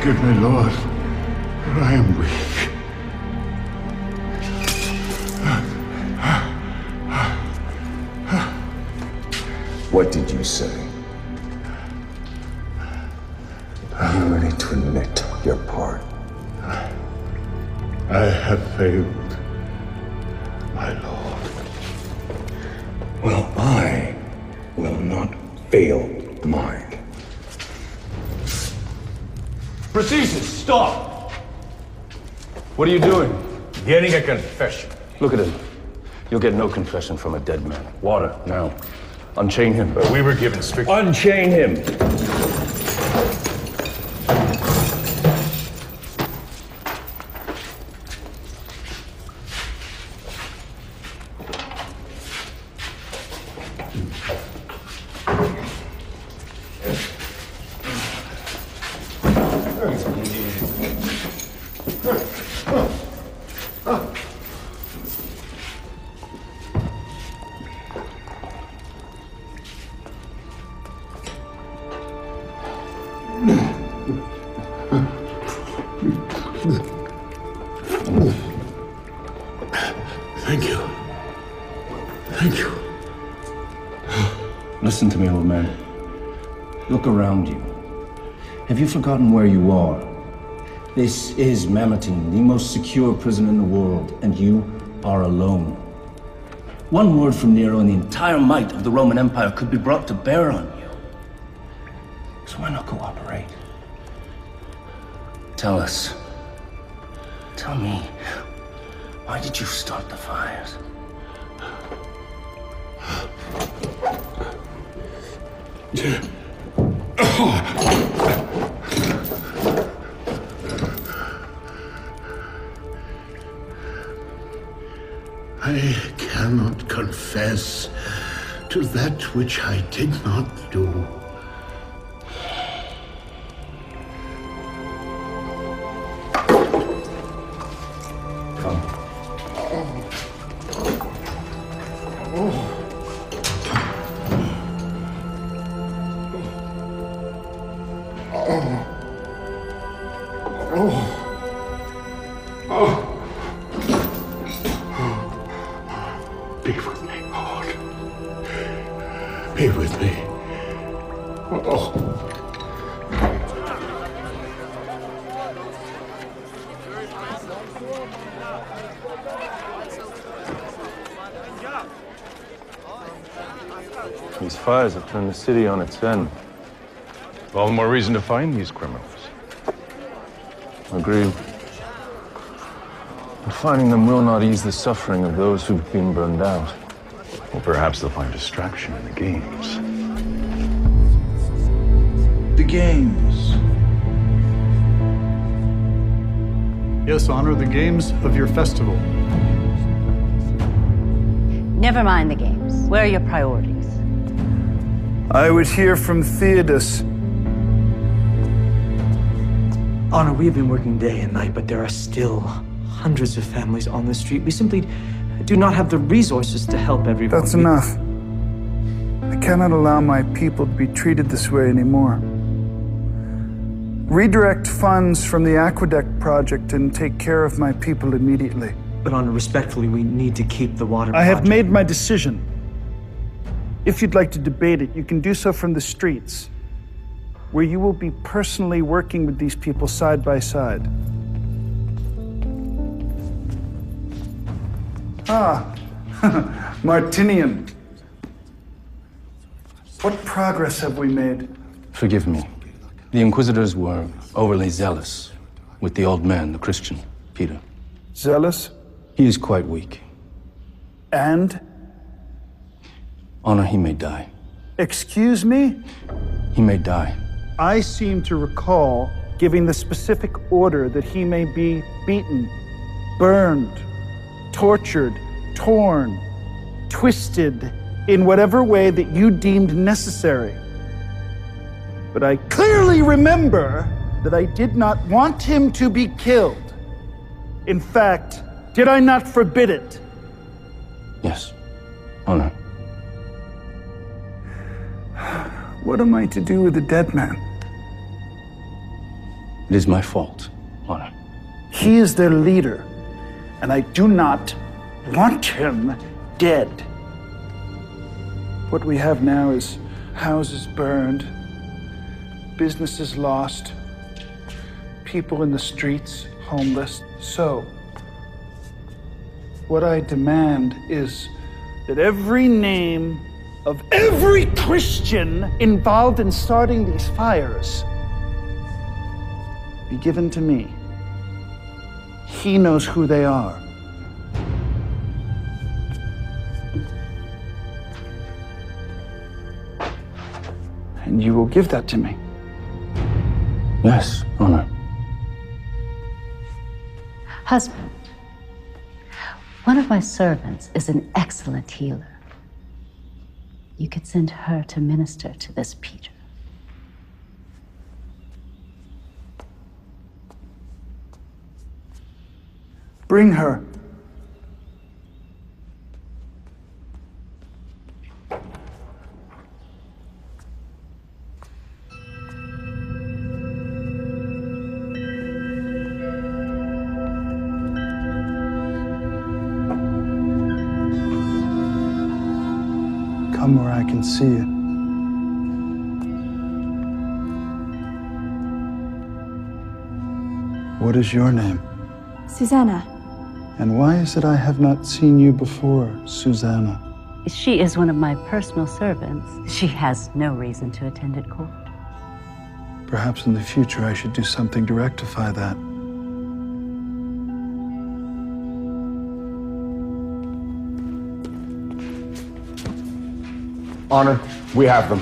Forgive me, Lord, for I am weak. What did you say? Are you ready to admit your part? I have failed, my Lord. Well, I will not fail mine. Procedures, stop! What are you doing? Getting a confession. Look at him. You'll get no confession from a dead man. Water, now. Unchain him. But we were given strict... Unchain him! Thank you. Thank you. Listen to me, old man. Look around you. Have you forgotten where you are? This is Mamertine, the most secure prison in the world, and you are alone. One word from Nero and the entire might of the Roman Empire could be brought to bear on you. So why not cooperate? Tell us. Tell me. Why did you start the fires? I cannot confess to that which I did not do. Come. Be with me, Lord. Be with me. These fires have turned the city on its end. All the more reason to find these criminals. Agreed. But finding them will not ease the suffering of those who've been burned out. Well, perhaps they'll find distraction in the games. The games. Yes, honor the games of your festival. Never mind the games. Where are your priorities? I would hear from Theodos. Honor, we have been working day and night, but there are still hundreds of families on the street. We simply do not have the resources to help everyone. That's enough. I cannot allow my people to be treated this way anymore. Redirect funds from the Aqueduct project and take care of my people immediately. But Honor, respectfully, we need to keep the water I have project. made my decision. If you'd like to debate it, you can do so from the streets, where you will be personally working with these people side by side. Ah, Martinian. What progress have we made? Forgive me. The Inquisitors were overly zealous with the old man, the Christian, Peter. Zealous? He is quite weak. And? Honor, he may die. Excuse me? He may die. I seem to recall giving the specific order that he may be beaten, burned, tortured, torn, twisted, in whatever way that you deemed necessary. But I clearly remember that I did not want him to be killed. In fact, did I not forbid it? Yes, Honor. What am I to do with the dead man? It is my fault, Honor. He is their leader, and I do not want him dead. What we have now is houses burned, businesses lost, people in the streets, homeless. So, what I demand is that every name of every Christian involved in starting these fires be given to me. He knows who they are. And you will give that to me. Yes, Honor. Husband, one of my servants is an excellent healer. You could send her to minister to this Peter. Bring her. Come where I can see you. What is your name? Susanna. And why is it I have not seen you before, Susanna? She is one of my personal servants. She has no reason to attend at court. Perhaps in the future I should do something to rectify that. Honor, we have them.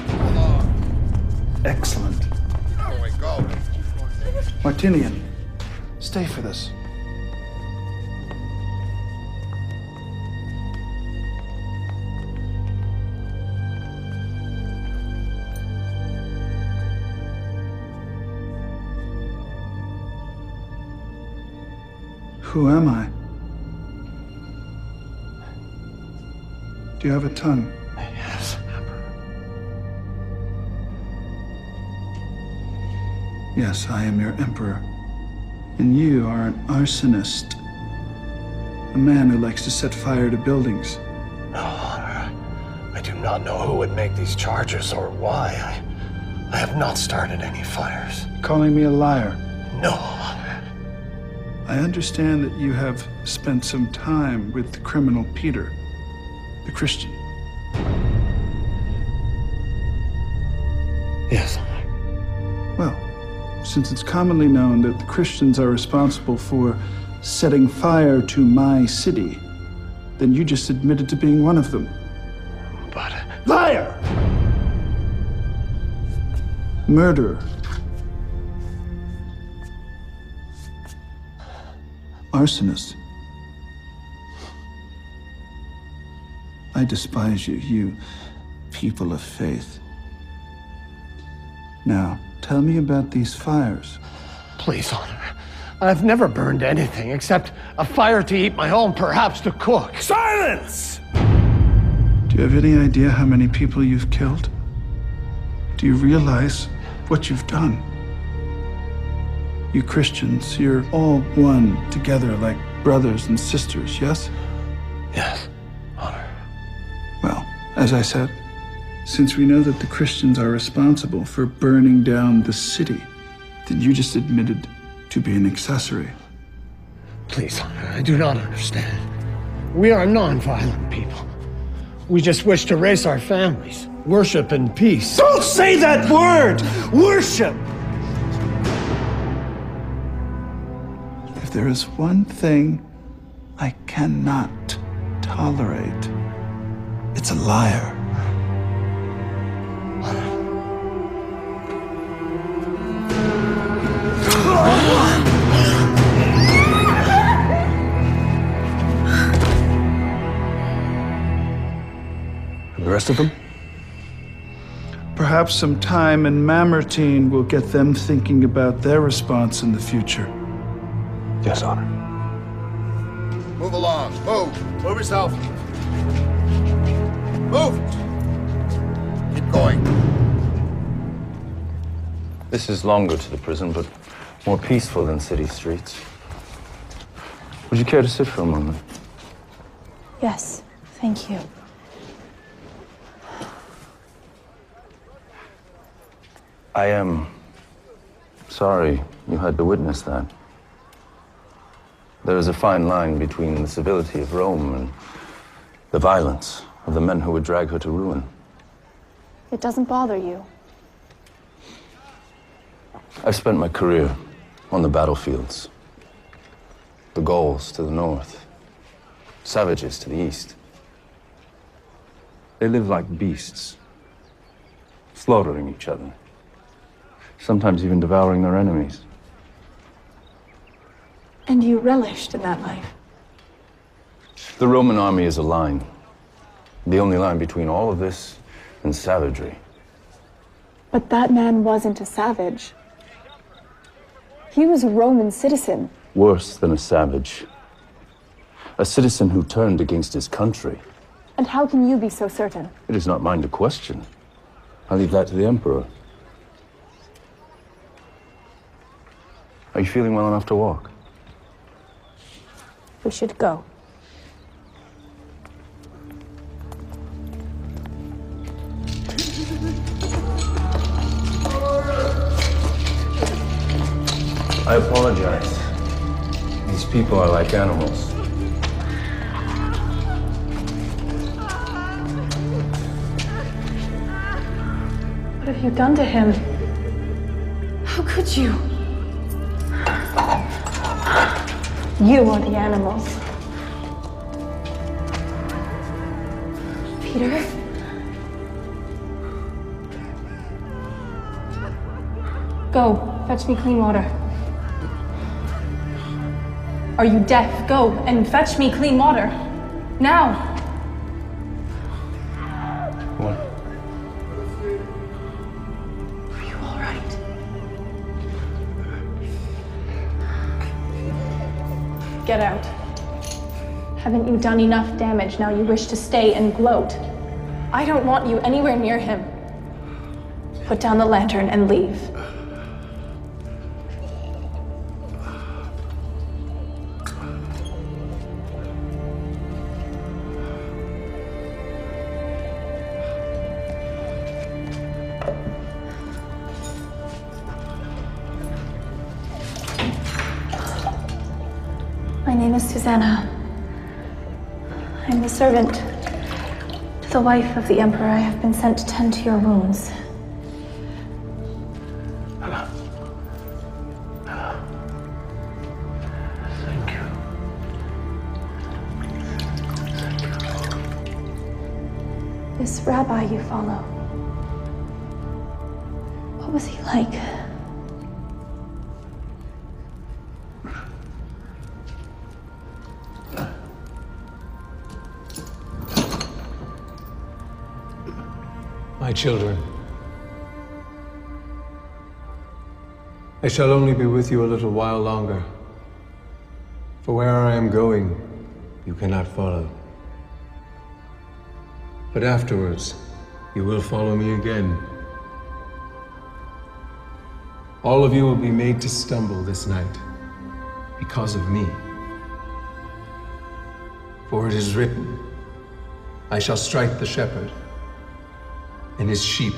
Excellent. There we go. Martinian, stay for this. Who am I? Do you have a tongue? Yes, Yes, I am your emperor. And you are an arsonist. A man who likes to set fire to buildings. No, Honor. I do not know who would make these charges or why. I have not started any fires. Calling me a liar. No, Honor. I understand that you have spent some time with the criminal Peter, the Christian. Yes, Honor. Well, since it's commonly known that the Christians are responsible for setting fire to my city, then you just admitted to being one of them. But... Liar! Murderer. Arsonist. I despise you, you people of faith. Now, tell me about these fires. Please, Honor. I've never burned anything except a fire to eat my own, perhaps to cook. Silence! Do you have any idea how many people you've killed? Do you realize what you've done? You Christians, you're all one together like brothers and sisters, yes? Yes, Honor. Well, as I said, since we know that the Christians are responsible for burning down the city, then you just admitted to be an accessory. Please, Honor, I do not understand. We are non-violent people. We just wish to raise our families, worship in peace. Don't say that word! Worship! If there is one thing I cannot tolerate, it's a liar. The rest of them? Perhaps some time in Mamertine will get them thinking about their response in the future. Yes, Honor. Move along. Move. Move yourself. Move. Keep going. This is longer to the prison, but More peaceful than city streets. Would you care to sit for a moment? Yes, thank you. I am sorry you had to witness that. There is a fine line between the civility of Rome and the violence of the men who would drag her to ruin. It doesn't bother you. I've spent my career on the battlefields. The Gauls to the north, savages to the east. They live like beasts, slaughtering each other, sometimes even devouring their enemies. And you relished in that life? The Roman army is a line, the only line between all of this and savagery. But that man wasn't a savage. He was a Roman citizen. Worse than a savage. A citizen who turned against his country. And how can you be so certain? It is not mine to question. I leave that to the Emperor. Are you feeling well enough to walk? We should go. I apologize. These people are like animals. What have you done to him? How could you? You are the animals. Peter? Go, fetch me clean water. Are you deaf? Go and fetch me clean water. Now! What? Are you all right? Get out. Haven't you done enough damage? Now you wish to stay and gloat. I don't want you anywhere near him. Put down the lantern and leave. My name is Susanna. I'm the servant to the wife of the Emperor. I have been sent to tend to your wounds. Thank you. This rabbi you follow, what was he like? My children, I shall only be with you a little while longer, for where I am going, you cannot follow. But afterwards, you will follow me again. All of you will be made to stumble this night because of me. For it is written, I shall strike the shepherd, and his sheep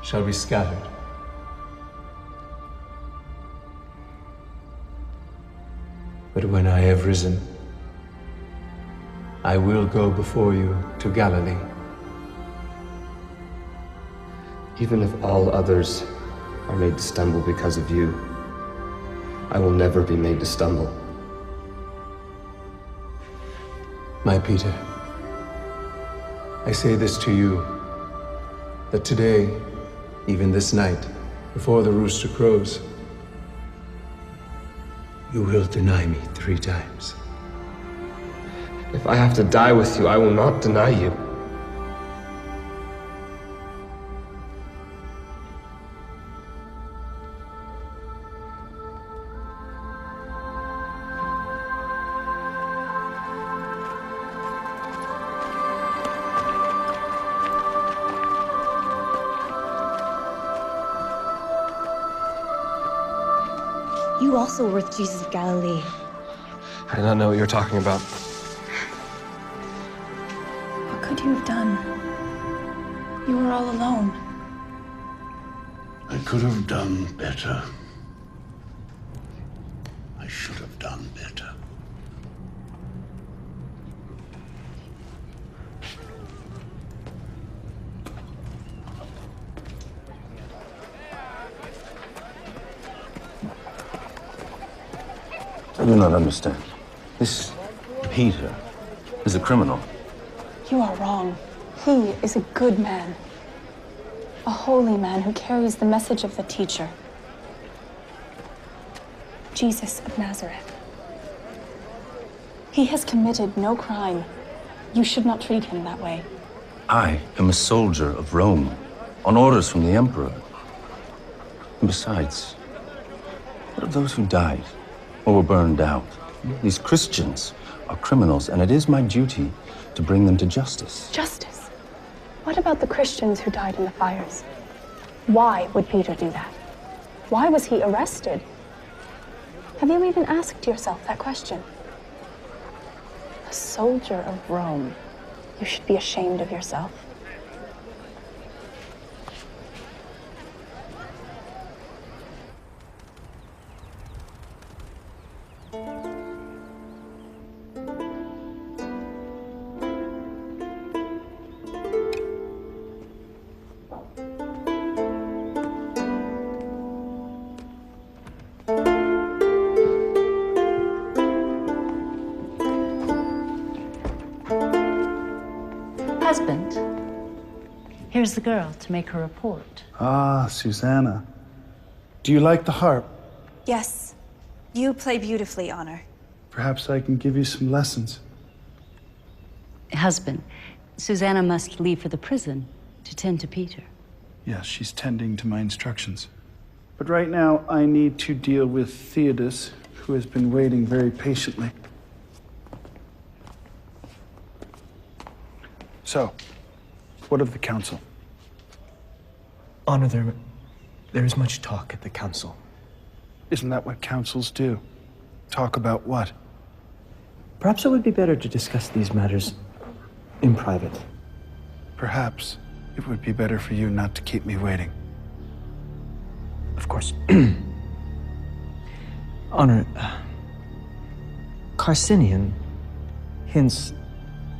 shall be scattered. But when I have risen, I will go before you to Galilee. Even if all others are made to stumble because of you, I will never be made to stumble. My Peter, I say this to you, that today, even this night, before the rooster crows, you will deny me 3 times. If I have to die with you, I will not deny you. You also were with Jesus of Galilee. I do not know what you're talking about. What could you have done? You were all alone. I could have done better. I should have done better. I do not understand. This Peter is a criminal. You are wrong. He is a good man. A holy man who carries the message of the teacher. Jesus of Nazareth. He has committed no crime. You should not treat him that way. I am a soldier of Rome, on orders from the Emperor. And besides, what of those who died or were burned out? These Christians are criminals, and it is my duty to bring them to justice. Justice? What about the Christians who died in the fires? Why would Peter do that? Why was he arrested? Have you even asked yourself that question? A soldier of Rome. You should be ashamed of yourself. Husband, here's the girl to make her report. Ah, Susanna. Do you like the harp? Yes. You play beautifully, Honor. Perhaps I can give you some lessons. Husband, Susanna must leave for the prison to tend to Peter. Yes, she's tending to my instructions. But right now, I need to deal with Theodos, who has been waiting very patiently. So, what of the council? Honor, there is much talk at the council. Isn't that what councils do? Talk about what? Perhaps it would be better to discuss these matters in private. Perhaps it would be better for you not to keep me waiting. Of course. Honor, Carcinian hints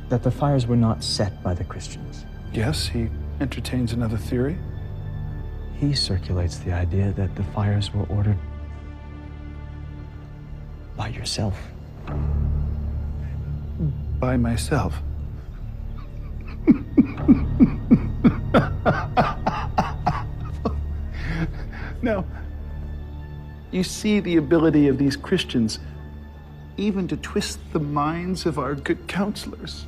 that the fires were not set by the Christians. Yes, he entertains another theory. He circulates the idea that the fires were ordered by yourself. By myself? Now, you see the ability of these Christians even to twist the minds of our good counselors.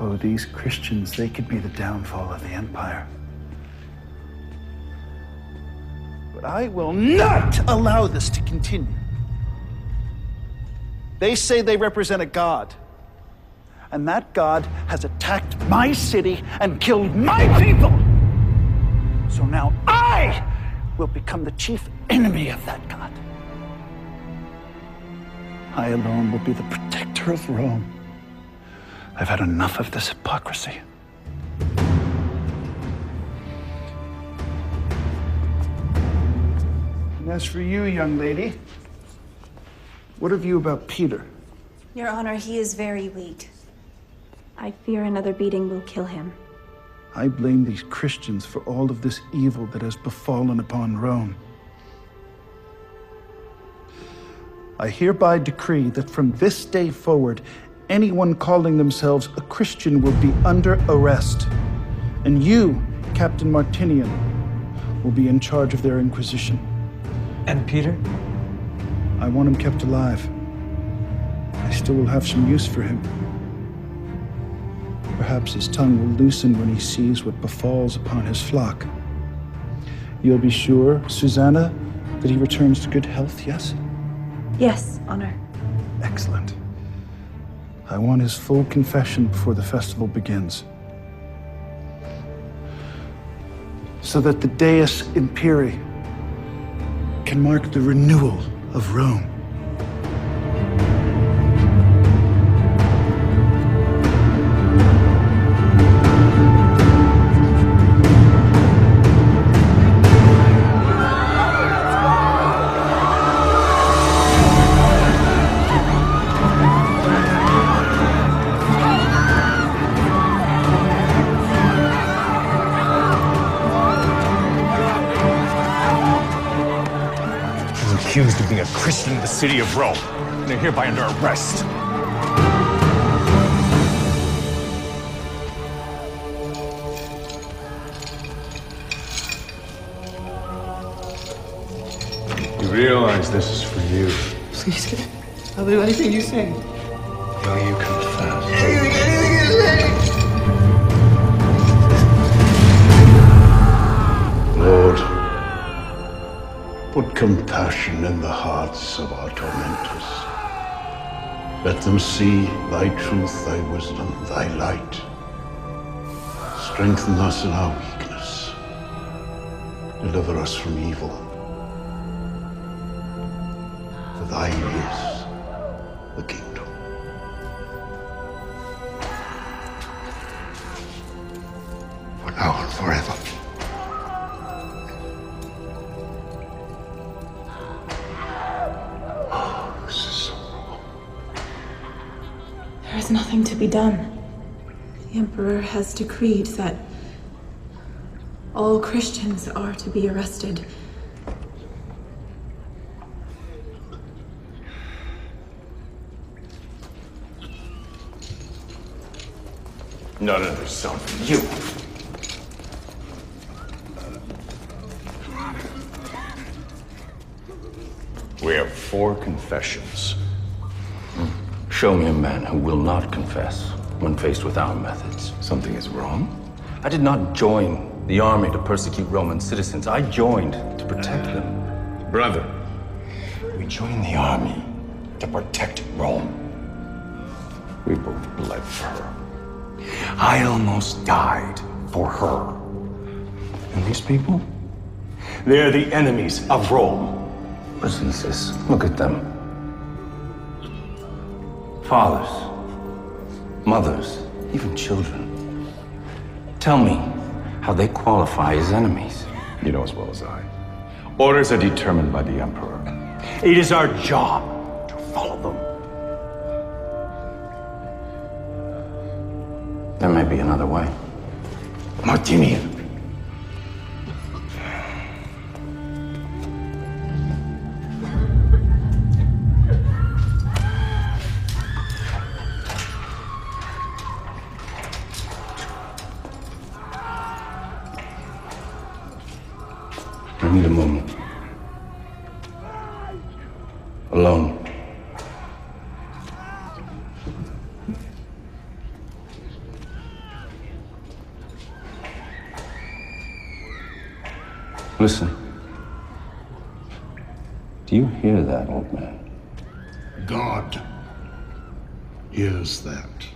Oh, these Christians, they could be the downfall of the empire. But I will not allow this to continue. They say they represent a god, and that god has attacked my city and killed my people. So now I will become the chief enemy of that god. I alone will be the protector of Rome. I've had enough of this hypocrisy. And as for you, young lady, what have you about Peter? Your Honor, he is very weak. I fear another beating will kill him. I blame these Christians for all of this evil that has befallen upon Rome. I hereby decree that from this day forward, anyone calling themselves a Christian will be under arrest. And you, Captain Martinian, will be in charge of their inquisition. And Peter? I want him kept alive. I still will have some use for him. Perhaps his tongue will loosen when he sees what befalls upon his flock. You'll be sure, Susanna, that he returns to good health, yes? Yes, Honor. Excellent. I want his full confession before the festival begins. So that the Deus Imperii can mark the renewal of Rome. Accused of being a Christian in the city of Rome. They're hereby under arrest. You realize this is for you. Please, I'll do anything you say. Will you confess? Anything you say! Lord, put compassion in the hearts of our tormentors. Let them see thy truth, thy wisdom, thy light. Strengthen us in our weakness. Deliver us from evil. For thine is the kingdom. For now and forever. There is nothing to be done. The Emperor has decreed that all Christians are to be arrested. Not another sound from you. We have 4 confessions. Show me a man who will not confess when faced with our methods. Something is wrong? I did not join the army to persecute Roman citizens. I joined to protect them. Brother, we joined the army to protect Rome. We both bled for her. I almost died for her. And these people? They're the enemies of Rome. Listen, sis, look at them. Fathers, mothers, even children. Tell me how they qualify as enemies. You know as well as I. Orders are determined by the Emperor. It is our job to follow them. There may be another way. Martinian. I need a moment. Alone. Listen. Do you hear that, old man? God hears that.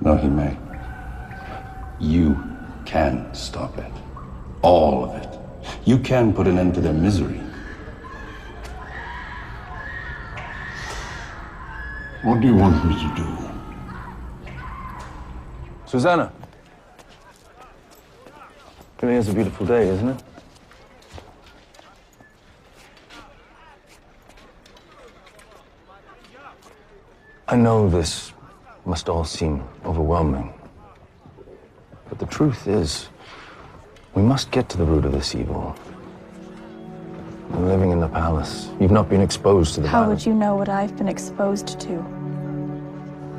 No, he may. You can stop it. All of it. You can put an end to their misery. What do you want me to do? Susanna. Really is a beautiful day, isn't it? I know this must all seem overwhelming, but the truth is, we must get to the root of this evil. You're living in the palace. You've not been exposed to the How violence. would you know what I've been exposed to?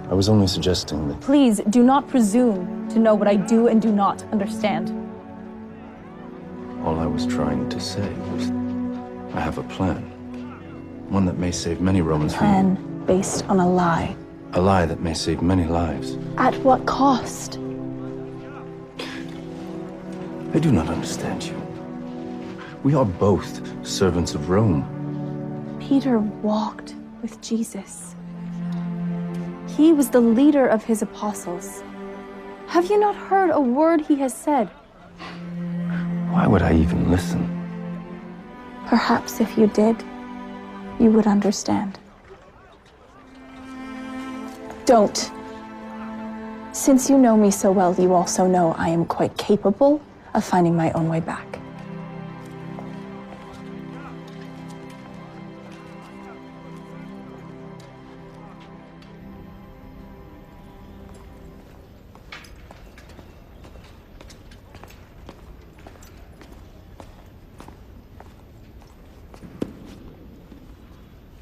I was only suggesting that... Please do not presume to know what I do and do not understand. All I was trying to say was, I have a plan. One that may save many Romans from... Plan based on a lie. A lie that may save many lives. At what cost? I do not understand you. We are both servants of Rome. Peter walked with Jesus. He was the leader of his apostles. Have you not heard a word he has said? Why would I even listen? Perhaps if you did, you would understand. Don't. Since you know me so well, you also know I am quite capable of finding my own way back.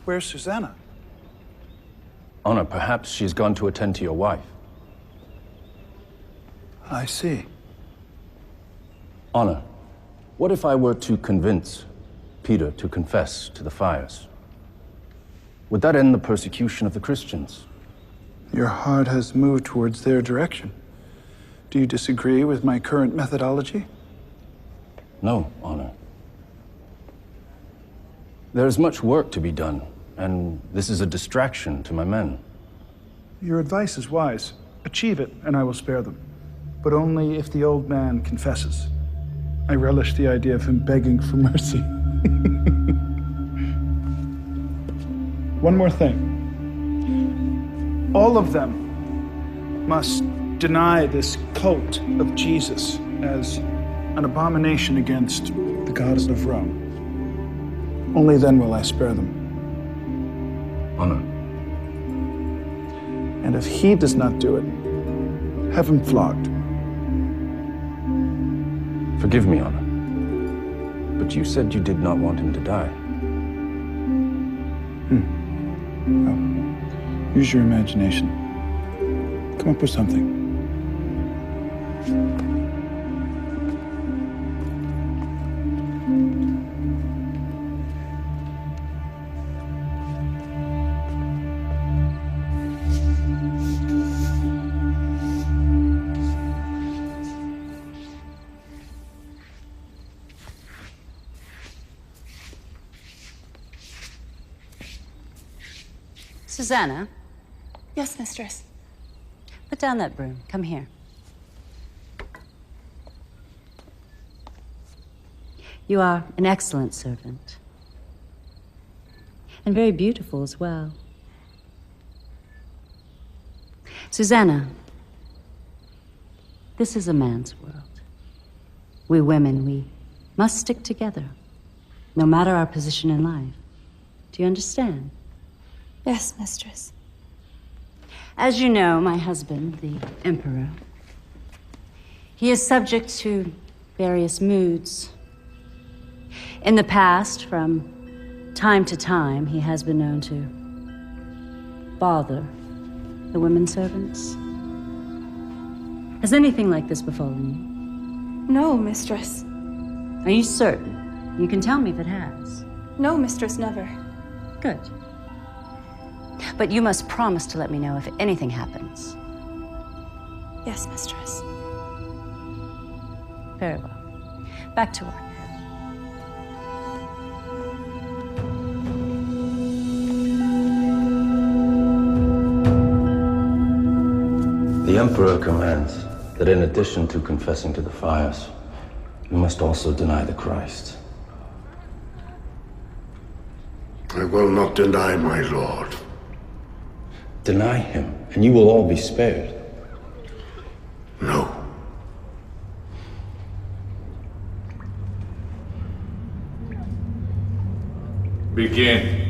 Where's Susanna? Honor, perhaps she's gone to attend to your wife. I see. Honor, what if I were to convince Peter to confess to the fires? Would that end the persecution of the Christians? Your heart has moved towards their direction. Do you disagree with my current methodology? No, Honor. There is much work to be done, and this is a distraction to my men. Your advice is wise. Achieve it, and I will spare them. But only if the old man confesses. I relish the idea of him begging for mercy. One more thing. All of them must deny this cult of Jesus as an abomination against the gods of Rome. Only then will I spare them. Honor. And if he does not do it, have him flogged. Forgive me, Honor. But you said you did not want him to die. Well, use your imagination. Come up with something. Susanna? Yes, mistress. Put down that broom. Come here. You are an excellent servant. And very beautiful as well. Susanna, this is a man's world. We women, we must stick together, no matter our position in life. Do you understand? Yes, mistress. As you know, my husband, the Emperor, he is subject to various moods. In the past, from time to time, he has been known to bother the women servants. Has anything like this befallen you? No, mistress. Are you certain? You can tell me if it has. No, mistress, never. Good. But you must promise to let me know if anything happens. Yes, mistress. Very well. Back to work. The Emperor commands that in addition to confessing to the fires, you must also deny the Christ. I will not deny my Lord. Deny him, and you will all be spared. No. Begin.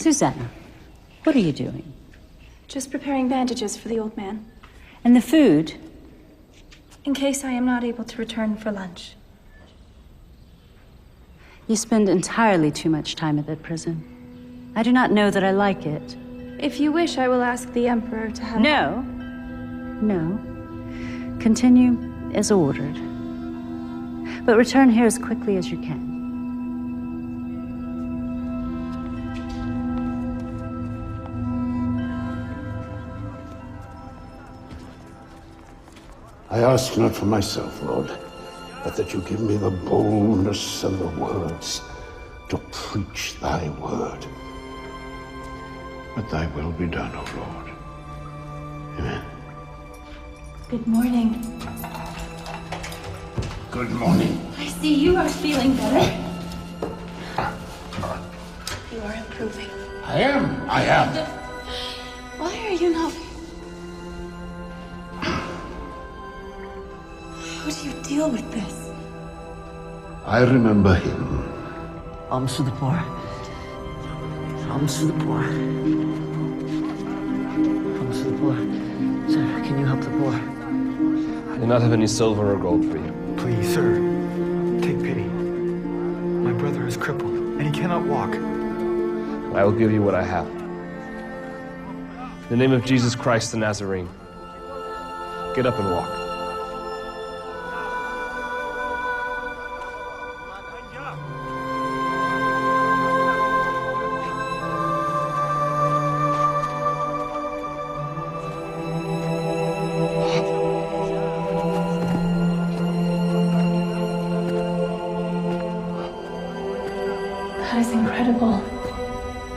Susanna, what are you doing? Just preparing bandages for the old man. And the food? In case I am not able to return for lunch. You spend entirely too much time at that prison. I do not know that I like it. If you wish, I will ask the Emperor to have... No. No. Continue as ordered. But return here as quickly as you can. I ask not for myself, Lord, but that you give me the boldness and the words to preach thy word. But thy will be done, O Lord. Amen. Good morning. Good morning. I see you are feeling better. You are improving. I am. Why are you not... How do you deal with this? I remember him. Alms for the poor. Alms for the poor. Alms for the poor. Sir, can you help the poor? I do not have any silver or gold for you. Please, sir, take pity. My brother is crippled, and he cannot walk. I will give you what I have. In the name of Jesus Christ the Nazarene, get up and walk. That is incredible.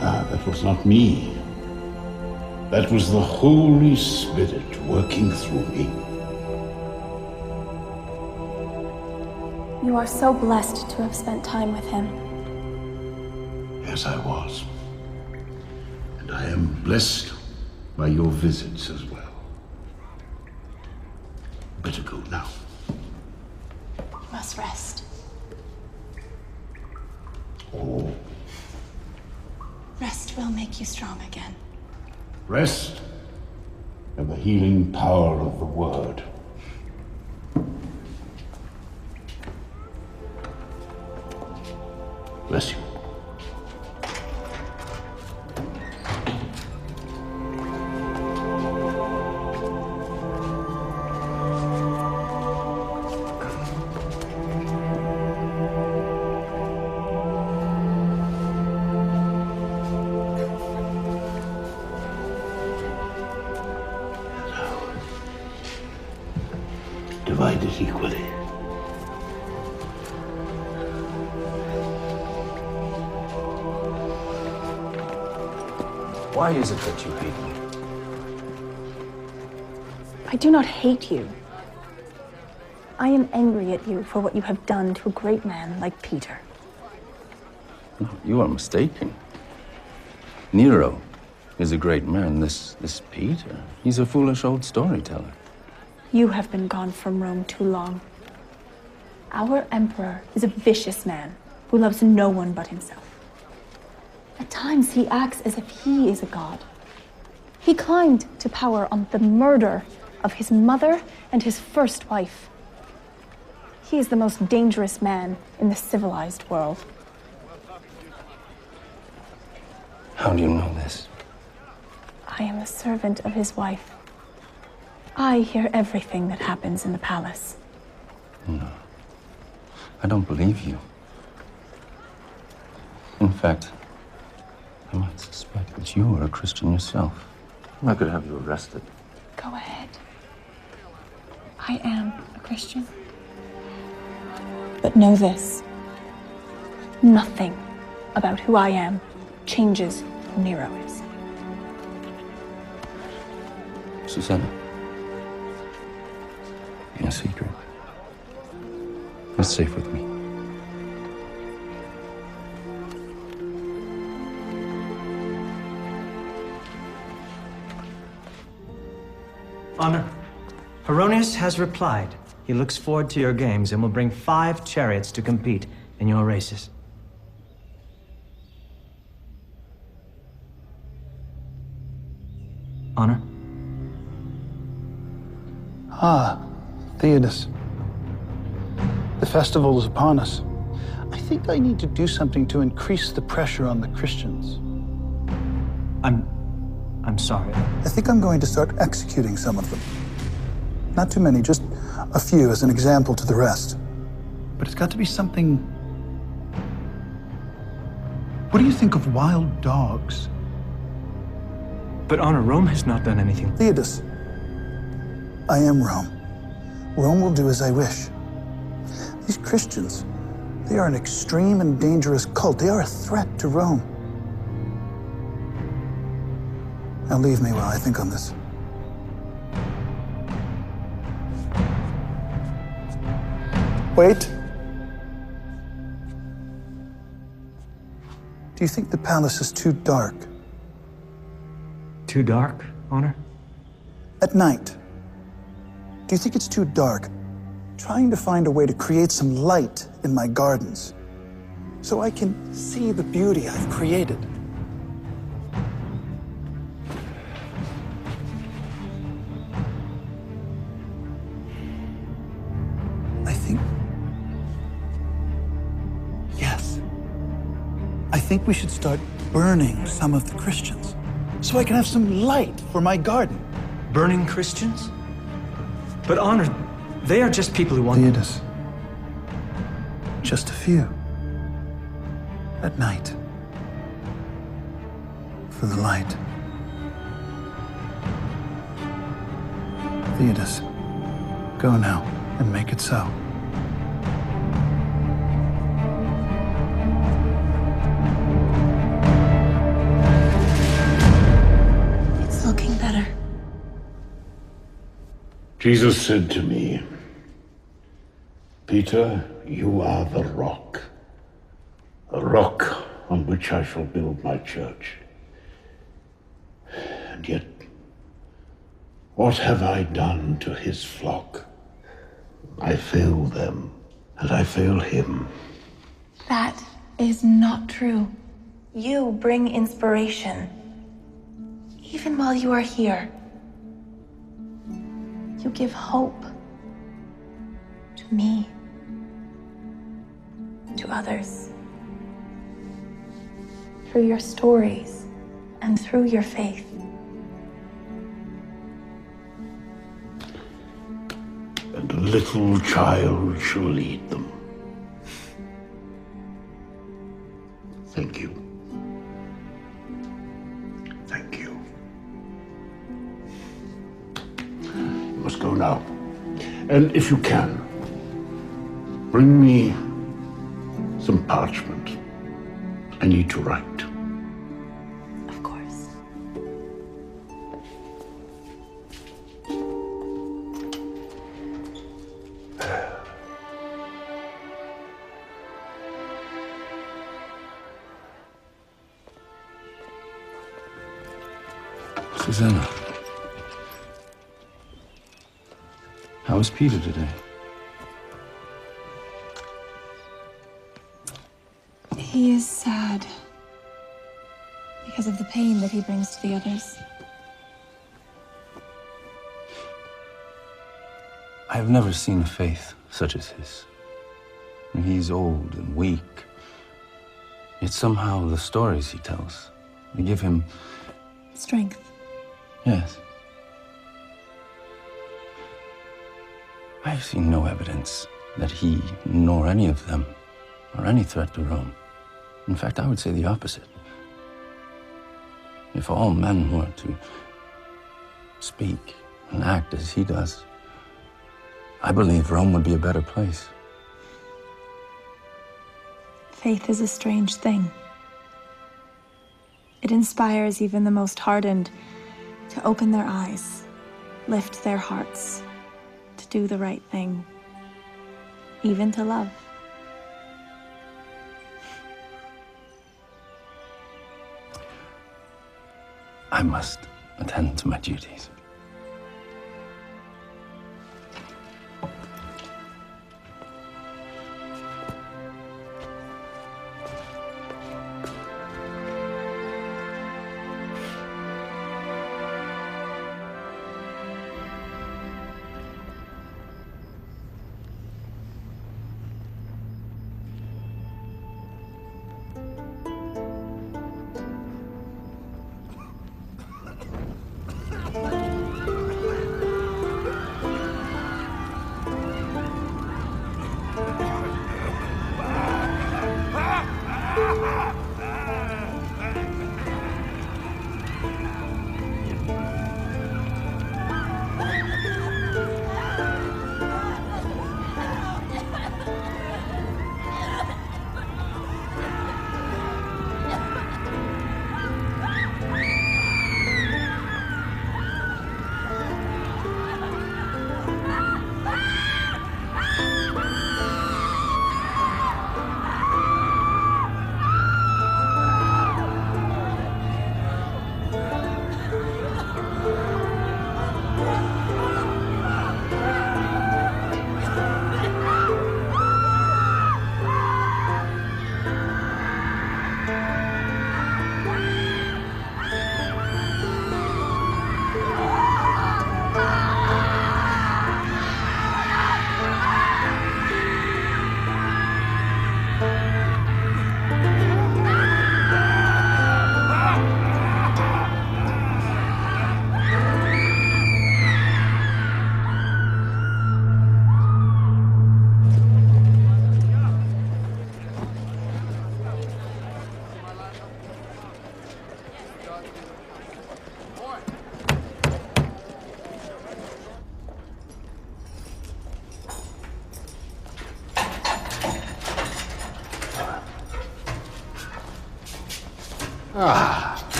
That was not me. That was the Holy Spirit working through me. You are so blessed to have spent time with him. Yes, I was. And I am blessed by your visits as well. Better go now. You must rest. Oh. Rest will make you strong again. Rest and the healing power of the word. Bless you. Divide it equally. Why is it that you hate me? I do not hate you. I am angry at you for what you have done to a great man like Peter. No, you are mistaken. Nero is a great man. This Peter, he's a foolish old storyteller. You have been gone from Rome too long. Our emperor is a vicious man who loves no one but himself. At times, he acts as if he is a god. He climbed to power on the murder of his mother and his first wife. He is the most dangerous man in the civilized world. How do you know this? I am a servant of his wife. I hear everything that happens in the palace. No. I don't believe you. In fact, I might suspect that you are a Christian yourself. I could have you arrested. Go ahead. I am a Christian. But know this. Nothing about who I am changes who Nero is. Susanna. In a secret. It's safe with me. Honor, Heronius has replied. He looks forward to your games and will bring 5 chariots to compete in your races. Honor? Ah, Theodos. The festival is upon us. I think I need to do something to increase the pressure on the Christians. I'm sorry. I think I'm going to start executing some of them. Not too many, just a few as an example to the rest. But it's got to be something... What do you think of wild dogs? But Honor, Rome has not done anything. Theodos, I am Rome. Rome will do as I wish. These Christians, they are an extreme and dangerous cult. They are a threat to Rome. Now leave me while I think on this. Wait. Do you think the palace is too dark? Too dark, Honor? At night. Do you think it's too dark? Trying to find a way to create some light in my gardens so I can see the beauty I've created. I think we should start burning some of the Christians so I can have some light for my garden. Burning Christians? But Honor, they are just people who want... Theodos. Just a few. At night. For the light. Theodos, go now and make it so. Looking better. Jesus said to me, Peter, you are the rock, a rock on which I shall build my church. And yet, what have I done to his flock? I fail them, and I fail him. That is not true. You bring inspiration. Even while you are here, you give hope to me, to others, through your stories and through your faith. And a little child shall lead them. Thank you. Thank you. You must go now. And if you can, bring me some parchment. I need to write. Of course. Susanna, how is Peter today? He is sad because of the pain that he brings to the others. I have never seen a faith such as his. He's old and weak, yet somehow the stories he tells, they give him... strength. Yes. I have seen no evidence that he, nor any of them, are any threat to Rome. In fact, I would say the opposite. If all men were to speak and act as he does, I believe Rome would be a better place. Faith is a strange thing. It inspires even the most hardened to open their eyes, lift their hearts, to do the right thing, even to love. I must attend to my duties.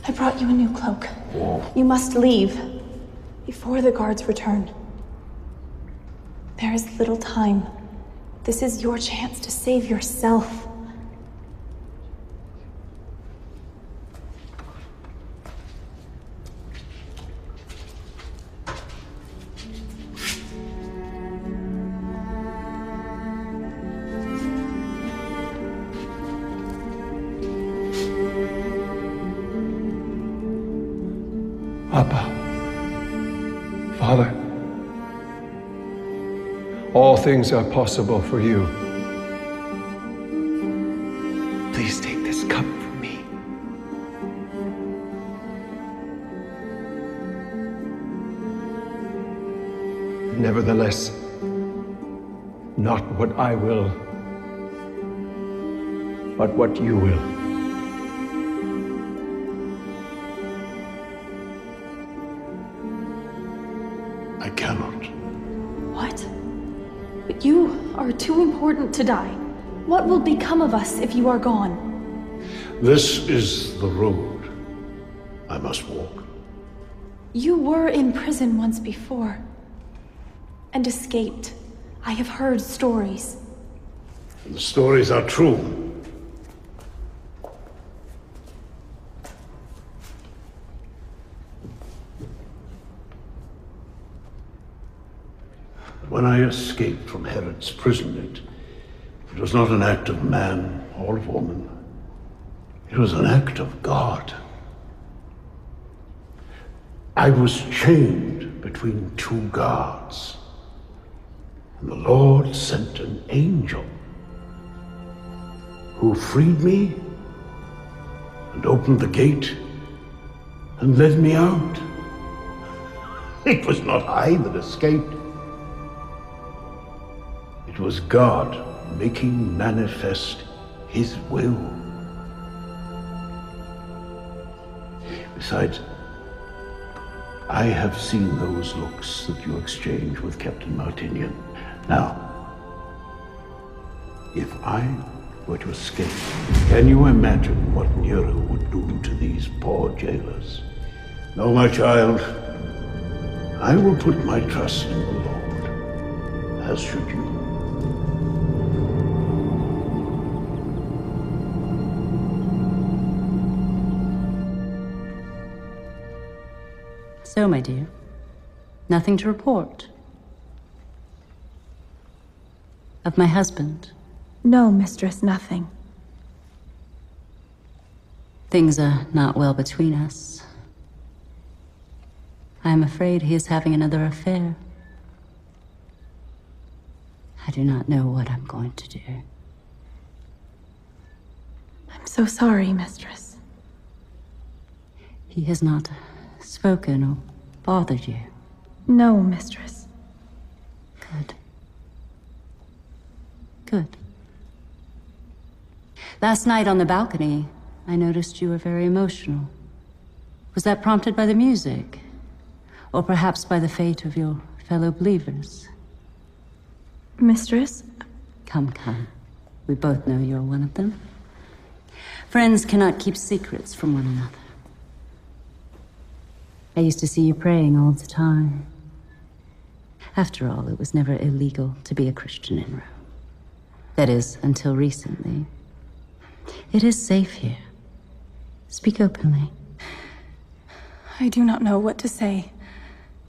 I brought you a new cloak. You must leave before the guards return. There is little time. This is your chance to save yourself. Abba, Father, all things are possible for you. Please take this cup from me. Nevertheless, not what I will, but what you will. I cannot. What? But you are too important to die. What will become of us if you are gone? This is the road I must walk. You were in prison once before and escaped. I have heard stories. And the stories are true. When I escaped from Herod's prison, it was not an act of man or of woman. It was an act of God. I was chained between two guards, and the Lord sent an angel who freed me and opened the gate and led me out. It was not I that escaped. It was God making manifest His will. Besides, I have seen those looks that you exchanged with Captain Martinian. Now, if I were to escape, can you imagine what Nero would do to these poor jailers? No, my child, I will put my trust in the Lord, as should you. So, my dear, nothing to report? Of my husband? No, mistress, nothing. Things are not well between us. I am afraid he is having another affair. I do not know what I'm going to do. so sorry, mistress. He has not spoken or bothered you? No, mistress. Good. Good. Last night on the balcony, I noticed you were very emotional. Was that prompted by the music? Or perhaps by the fate of your fellow believers? Mistress? Come, come. We both know you're one of them. Friends cannot keep secrets from one another. I used to see you praying all the time. After all, it was never illegal to be a Christian in Rome. That is, until recently. It is safe here. Speak openly. I do not know what to say.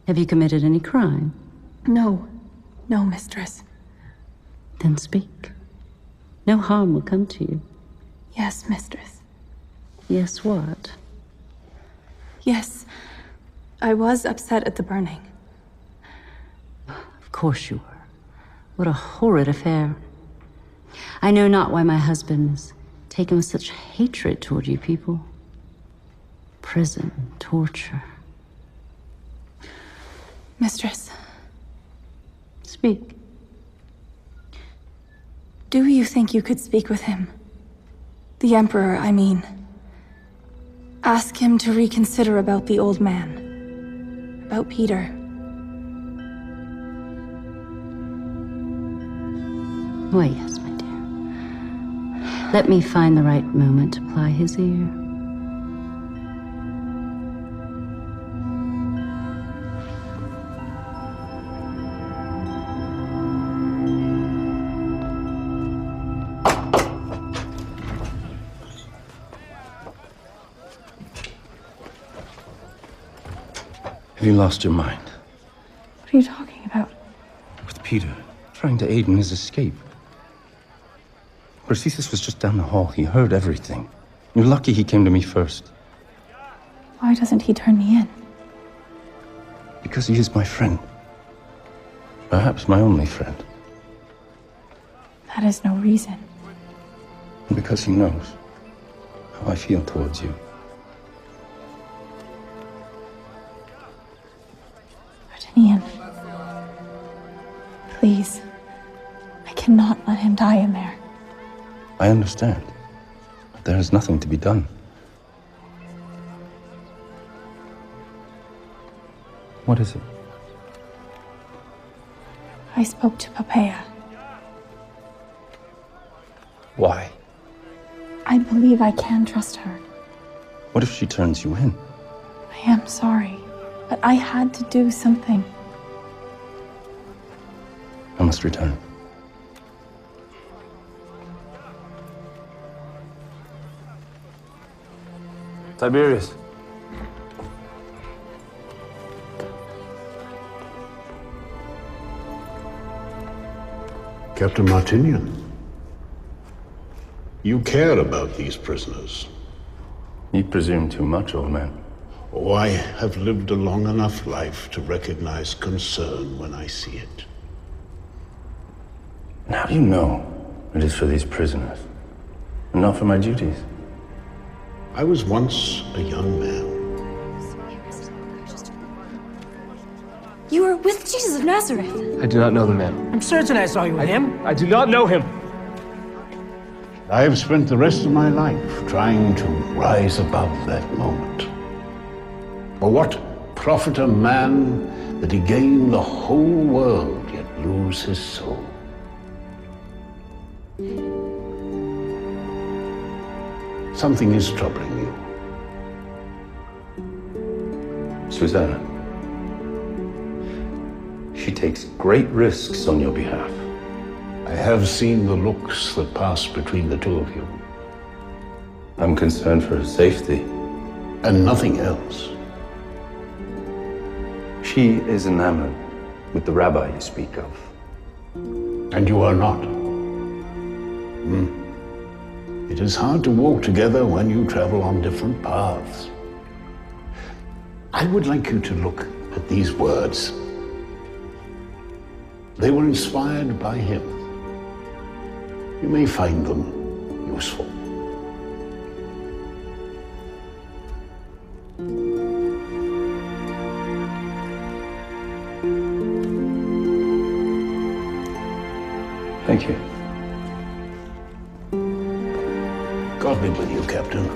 Have you committed any crime? No. No, mistress. Then speak. No harm will come to you. Yes, mistress. Yes, what? Yes. I was upset at the burning. Of course you were. What a horrid affair. I know not why my husband is taken with such hatred toward you people. Prison, torture. Mistress. Speak. Do you think you could speak with him? The Emperor, I mean. Ask him to reconsider about the old man. About Peter. Why, yes, my dear. Let me find the right moment to ply his ear. Have you lost your mind? What are you talking about? With Peter, trying to aid in his escape. Perseus was just down the hall. He heard everything. You're lucky he came to me first. Why doesn't he turn me in? Because he is my friend. Perhaps my only friend. That is no reason. And because he knows how I feel towards you. Ian, please. I cannot let him die in there. I understand. But there is nothing to be done. What is it? I spoke to Poppaea. Why? I believe I can trust her. What if she turns you in? I am sorry, but I had to do something. I must return. Tiberius. Captain Martinian, you care about these prisoners. You presume too much, old man. Oh, I have lived a long enough life to recognize concern when I see it. And how do you know it is for these prisoners, and not for my duties? I was once a young man. You were with Jesus of Nazareth. I do not know the man. I'm certain I saw you with him. I do not know him. I have spent the rest of my life trying to rise above that moment. For what profit a man that he gain the whole world yet lose his soul? Something is troubling you. Susanna. She takes great risks on your behalf. I have seen the looks that pass between the two of you. I'm concerned for her safety. And nothing else. She is enamored with the rabbi you speak of. And you are not. It is hard to walk together when you travel on different paths. I would like you to look at these words. They were inspired by him. You may find them useful. Thank you. God be with you, Captain.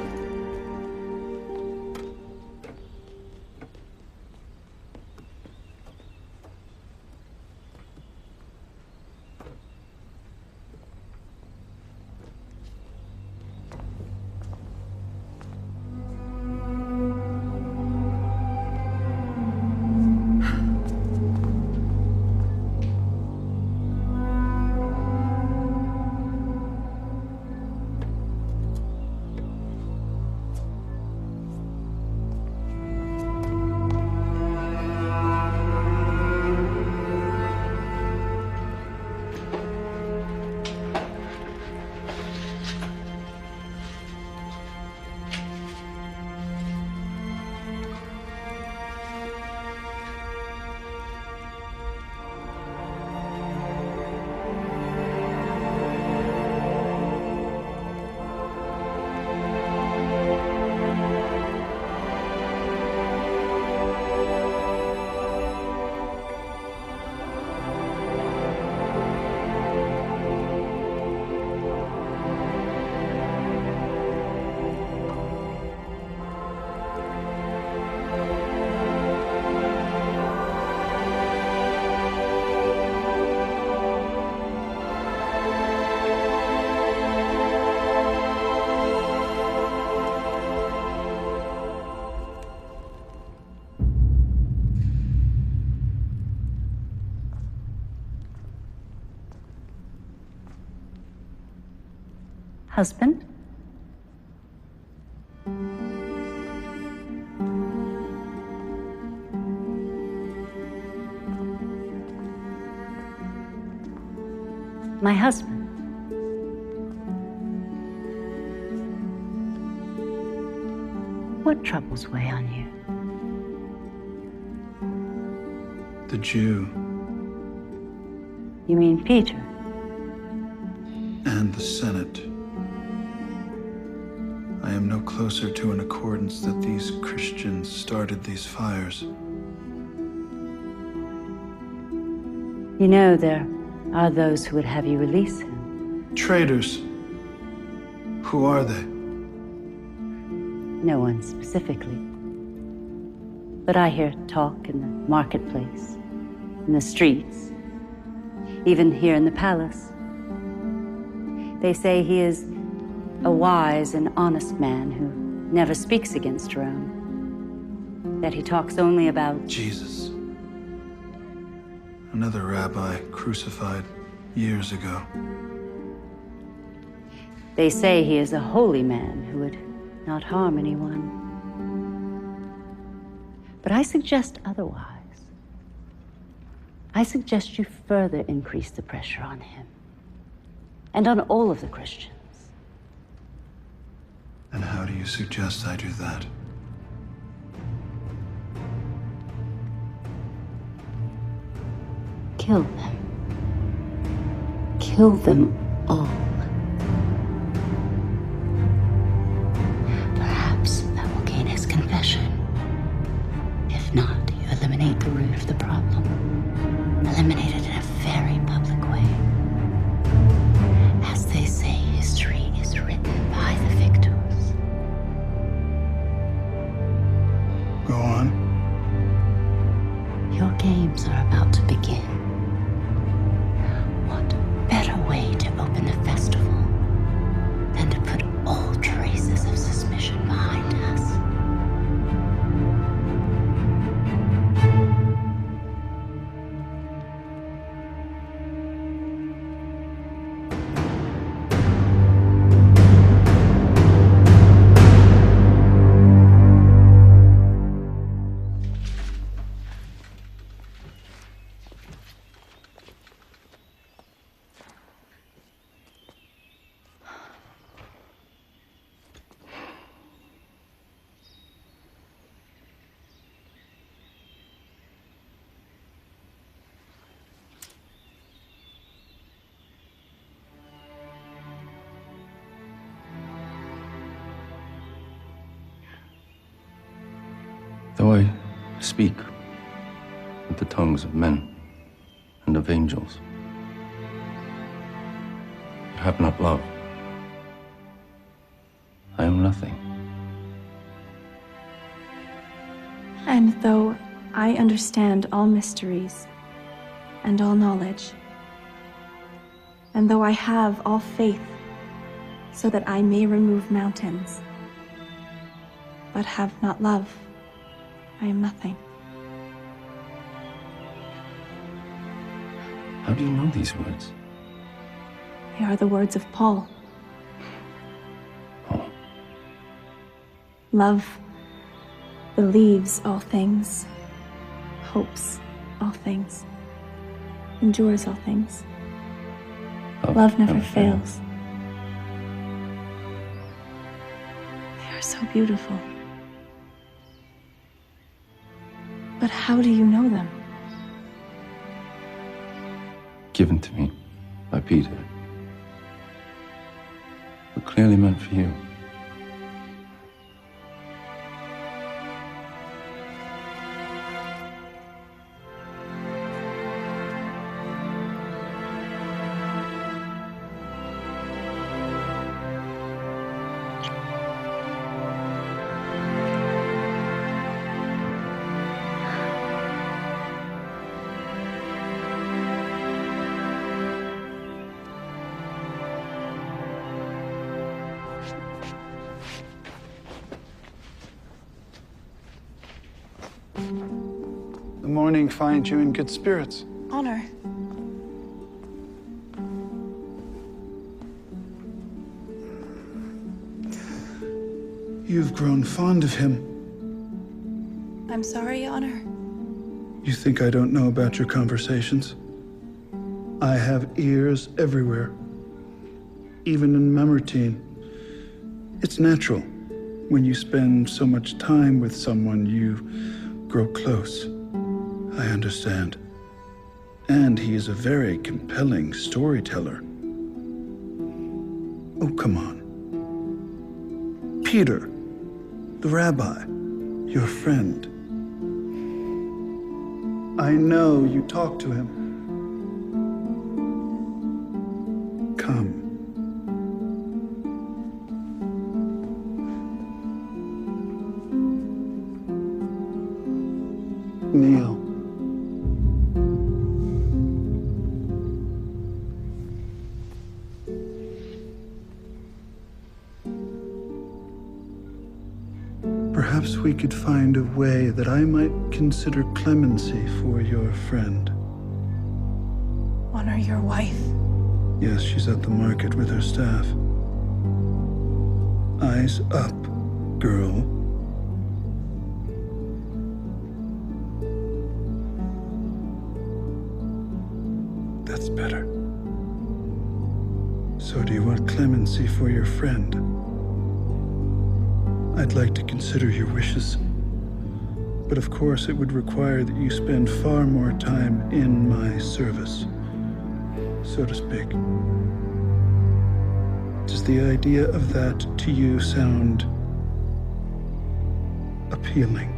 Husband? My husband. What troubles weigh on you? The Jew You mean Peter? and the Senate. I am no closer to an accordance that these Christians started these fires. You know there are those who would have you release him. Traitors. Who are they? No one specifically. But I hear talk in the marketplace, in the streets, even here in the palace. They say he is a wise and honest man who never speaks against Rome. That he talks only about Jesus. Another rabbi crucified years ago. They say he is a holy man who would not harm anyone. But I suggest otherwise. I suggest you further increase the pressure on him and on all of the Christians. And how do you suggest I do that? Kill them. Kill them all. Perhaps that will gain his confession. If not, you eliminate the root of the problem. Eliminate it in a very public way. As they say, history is written by the victors. Go on. Your games are about to begin. What better way to open the festival Though I speak with the tongues of men and of angels, you have not love. I am nothing. And though I understand all mysteries and all knowledge, and though I have all faith so that I may remove mountains, but have not love, I am nothing. How do you know these words? They are the words of Paul. Love believes all things, hopes all things, endures all things. Love never fails. They are so beautiful. But how do you know them? Given to me by Peter, but clearly meant for you. The morning finds you in good spirits. Honor. You've grown fond of him. I'm sorry, Honor. You think I don't know about your conversations? I have ears everywhere, even in Mamertine. It's natural. When you spend so much time with someone, you grow close. I understand. And he is a very compelling storyteller. Oh, come on. Peter, the rabbi, your friend. I know you talked to him. Come. Kneel. Perhaps we could find a way that I might consider clemency for your friend. Honor your wife. Yes, she's at the market with her staff. Eyes up, girl. That's better. So do you want clemency for your friend? I'd like to consider your wishes. But of course, it would require that you spend far more time in my service, so to speak. Does the idea of that to you sound appealing?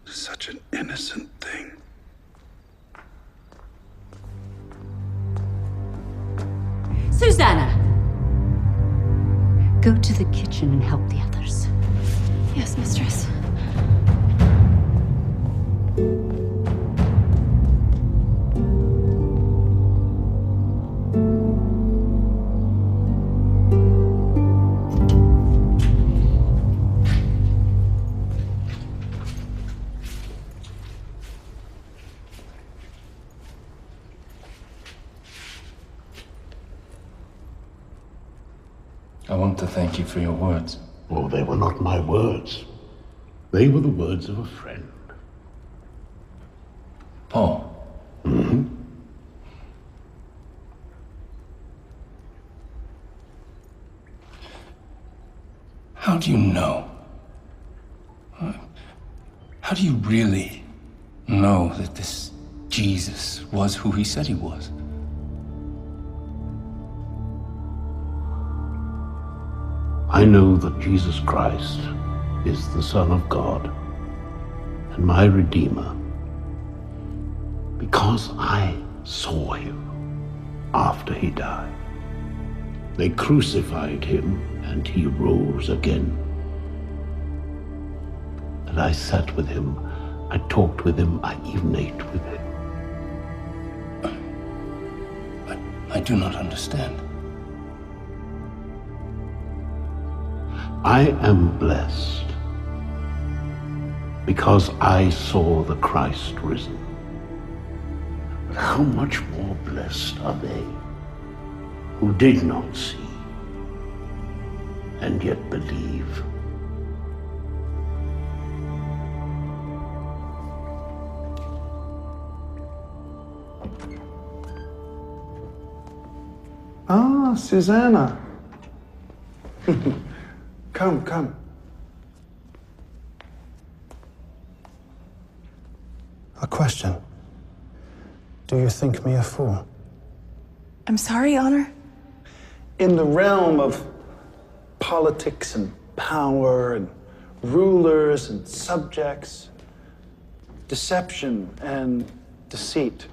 Such an innocent thing. Susanna! Go to the kitchen and help the others. Yes, mistress. I want to thank you for your words. Oh, they were not my words. They were the words of a friend. Paul. Mm-hmm. How do you know? How do you really know that this Jesus was who he said he was? I know that Jesus Christ is the Son of God and my Redeemer because I saw him after he died. They crucified him and he rose again. And I sat with him, I talked with him, I even ate with him. I do not understand. I am blessed because I saw the Christ risen. But how much more blessed are they who did not see and yet believe? Ah, Susanna. Come. A question. Do you think me a fool? I'm sorry, Honor. In the realm of politics and power and rulers and subjects, deception and deceit,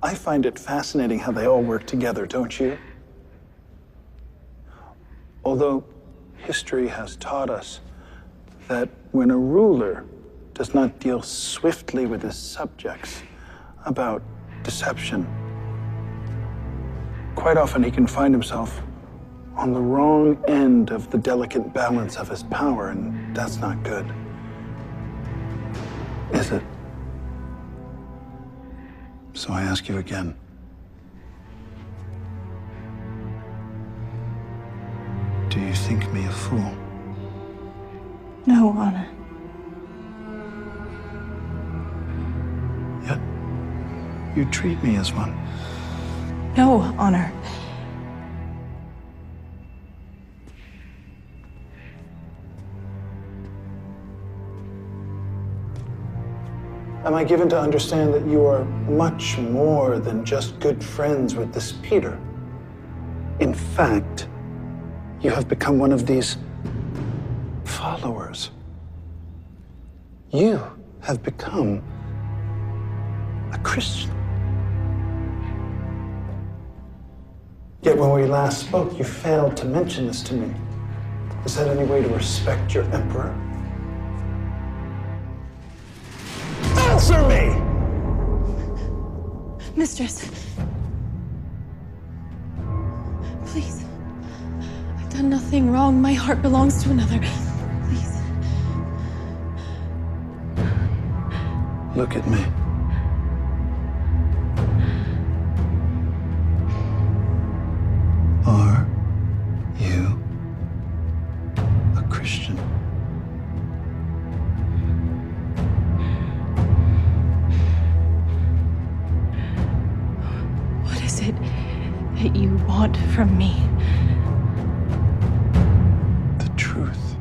I find it fascinating how they all work together, don't you? Although history has taught us that when a ruler does not deal swiftly with his subjects about deception, quite often he can find himself on the wrong end of the delicate balance of his power, and that's not good, is it? So I ask you again. Do you think me a fool? No, Honor. Yet, you treat me as one. No, Honor. Am I given to understand that you are much more than just good friends with this Peter? In fact, you have become one of these followers. You have become a Christian. Yet when we last spoke, you failed to mention this to me. Is that any way to respect your emperor? Answer me! Mistress. Please. I've done nothing wrong. My heart belongs to another. Please. Look at me. Are you a Christian? What is it that you want from me? The truth.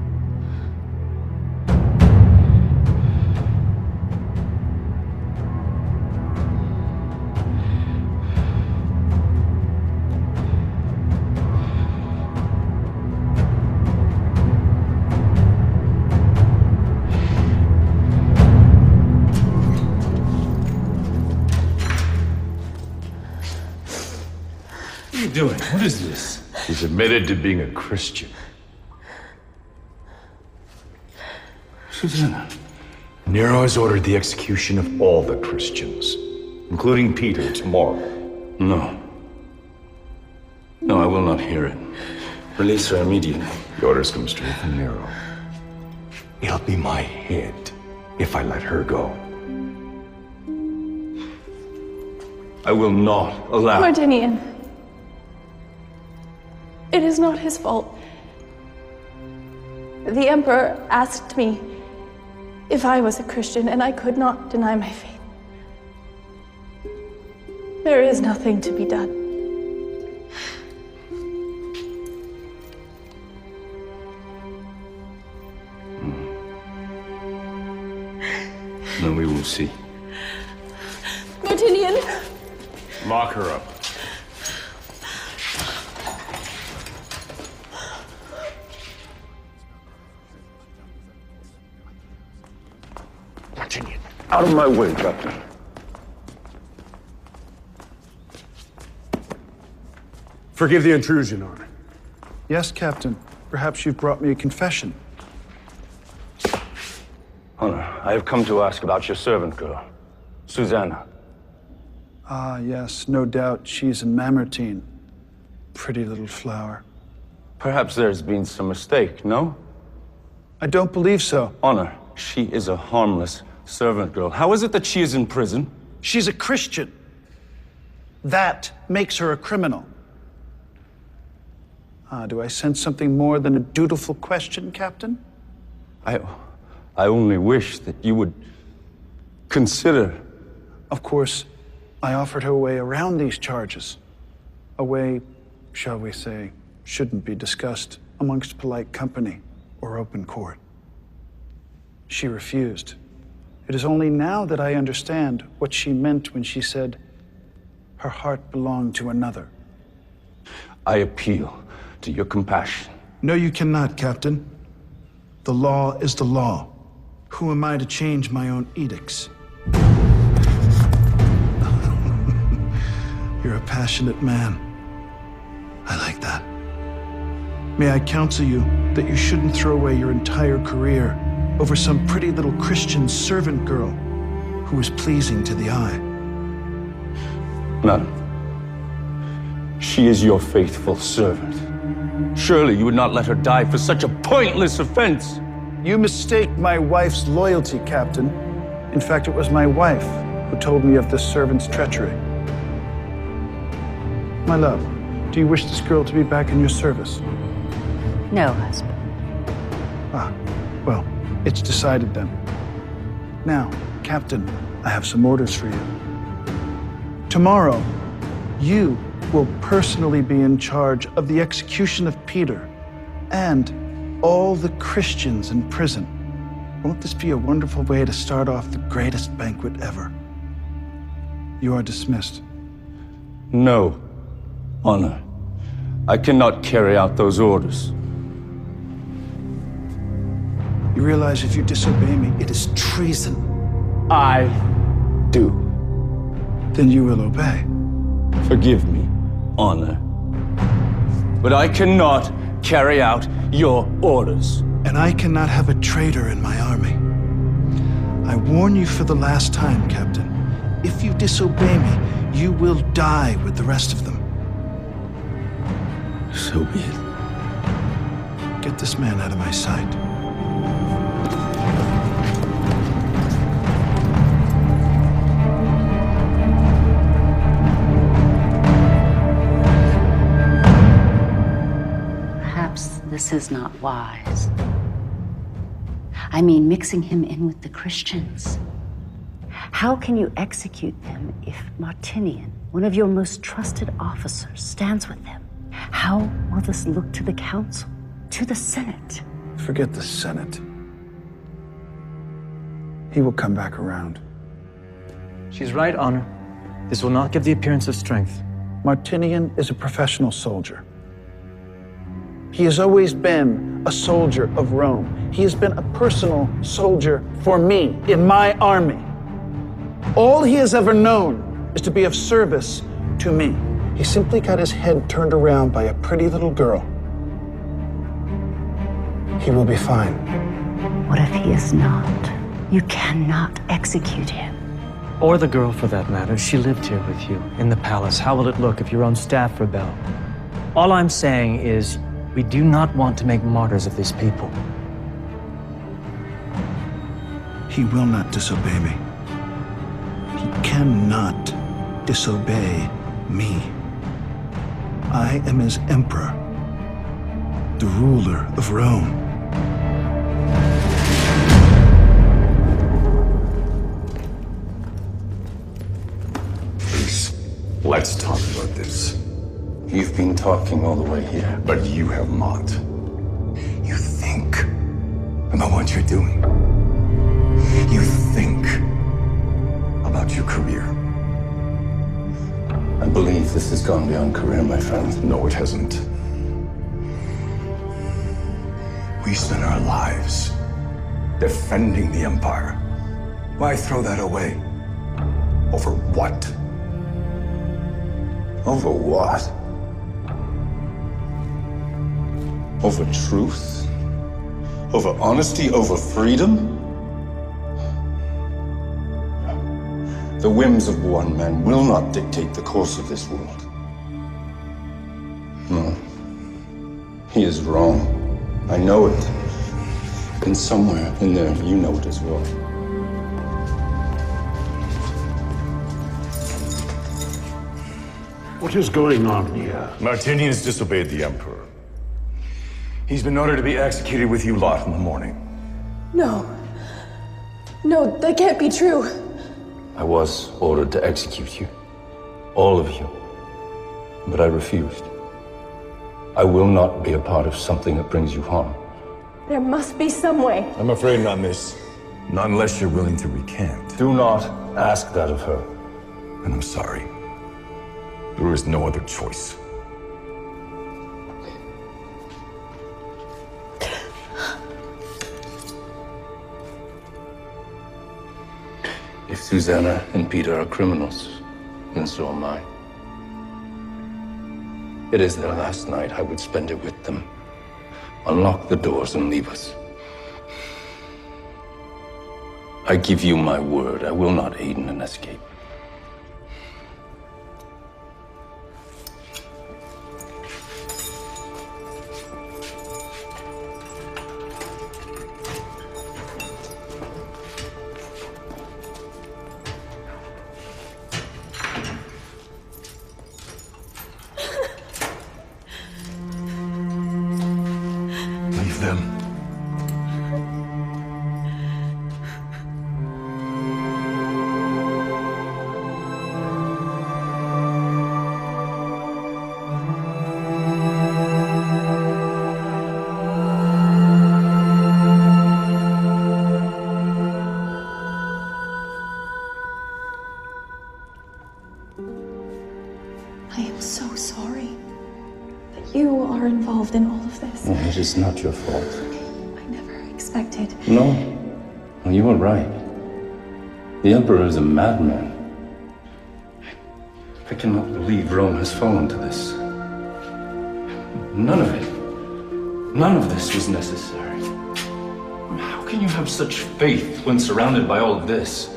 What are you doing? What is this? He's admitted to being a Christian. Susanna. Nero has ordered the execution of all the Christians, including Peter, tomorrow. No. No, I will not hear it. Release her immediately. The orders come straight from Nero. It'll be my head if I let her go. I will not allow... Mardinian. It is not his fault. The Emperor asked me if I was a Christian, and I could not deny my faith. There is nothing to be done. Then we will see. Martinian! Lock her up. Martinian, out of my way, Captain. Forgive the intrusion, Honor. Yes, Captain. Perhaps you've brought me a confession. Honor, I have come to ask about your servant girl, Susanna. Ah, yes, no doubt she's in Mamertine. Pretty little flower. Perhaps there's been some mistake, no? I don't believe so. Honor, she is a harmless servant girl. How is it that she is in prison? She's a Christian. That makes her a criminal. Do I sense something more than a dutiful question, Captain? I only wish that you would consider. Of course, I offered her a way around these charges. A way, shall we say, shouldn't be discussed amongst polite company or open court. She refused. It is only now that I understand what she meant when she said her heart belonged to another. I appeal to your compassion. No, you cannot, Captain. The law is the law. Who am I to change my own edicts? You're a passionate man. I like that. May I counsel you that you shouldn't throw away your entire career over some pretty little Christian servant girl who is pleasing to the eye. Madam, she is your faithful servant. Surely you would not let her die for such a pointless offense. You mistake my wife's loyalty, Captain. In fact, it was my wife who told me of this servant's treachery. My love, do you wish this girl to be back in your service? No, husband. Ah, well, it's decided then. Now, Captain, I have some orders for you. Tomorrow, you will personally be in charge of the execution of Peter and all the Christians in prison. Won't this be a wonderful way to start off the greatest banquet ever? You are dismissed. No, Honor. I cannot carry out those orders. You realize if you disobey me, it is treason. I do. Then you will obey. Forgive me, Honor. But I cannot carry out your orders. And I cannot have a traitor in my army. I warn you for the last time, Captain. If you disobey me, you will die with the rest of them. So be it. Get this man out of my sight. Perhaps this is not wise. I mean, mixing him in with the Christians. How can you execute them if Martinian, one of your most trusted officers, stands with them? How will this look to the council, to the Senate? Forget the Senate. He will come back around. She's right, Honor. This will not give the appearance of strength. Martinian is a professional soldier. He has always been a soldier of Rome. He has been a personal soldier for me, in my army. All he has ever known is to be of service to me. He simply got his head turned around by a pretty little girl. He will be fine. What if he is not? You cannot execute him. Or the girl, for that matter. She lived here with you, in the palace. How will it look if your own staff rebel? All I'm saying is, we do not want to make martyrs of these people. He will not disobey me. He cannot disobey me. I am his emperor, the ruler of Rome. Please, let's talk about this. You've been talking all the way here. But you have not. You think about what you're doing. You think about your career. I believe this has gone beyond career, my friend. No, it hasn't. We spent our lives defending the Empire. Why throw that away? Over what? Over what? Over truth? Over honesty? Over freedom? The whims of one man will not dictate the course of this world. No. He is wrong. I know it. And somewhere in there, you know it as well. What is going on here? Martinian has disobeyed the Emperor. He's been ordered to be executed with you lot in the morning. No. No, that can't be true. I was ordered to execute you. All of you. But I refused. I will not be a part of something that brings you harm. There must be some way. I'm afraid not, miss. Not unless you're willing to recant. Do not ask that of her. And I'm sorry. There is no other choice. If Susanna and Peter are criminals, then so am I. It is their last night. I would spend it with them. Unlock the doors and leave us. I give you my word. I will not aid in an escape. Leave them. I am so sorry that you are involved in all of this. It is not your fault. I never expected. No. Well, you were right. The Emperor is a madman. I cannot believe Rome has fallen to this. None of it. None of this was necessary. How can you have such faith when surrounded by all of this?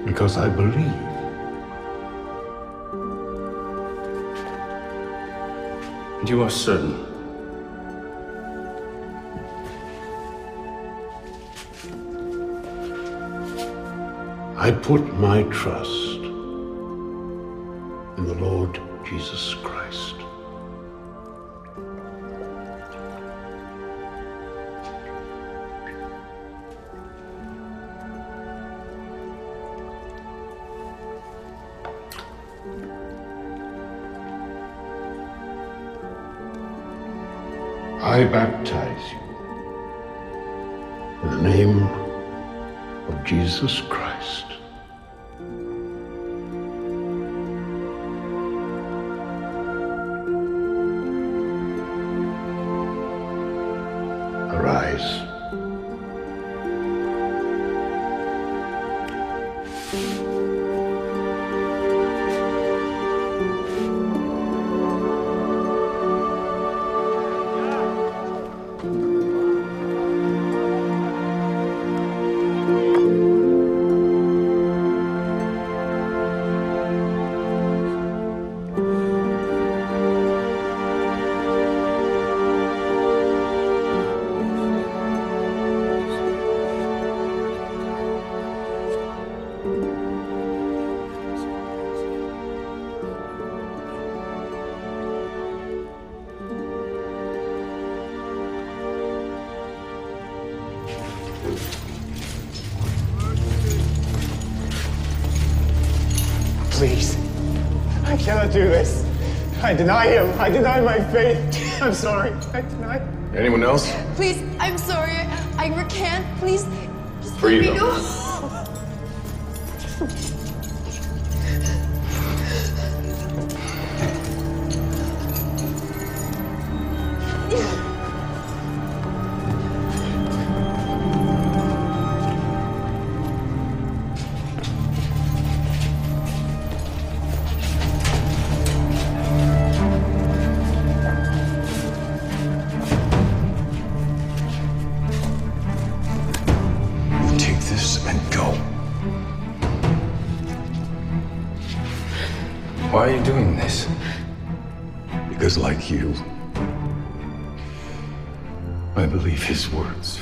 Because I believe. And you are certain? I put my trust in the Lord Jesus Christ. I baptize you in the name of Jesus Christ. Arise. please. I cannot do this. I deny him. I deny my faith. I'm sorry. I deny. Anyone else? Please, I'm sorry. I recant. Please, just let me Freedom. go. Take this and go. Why are you doing this? Because like you, I believe his words.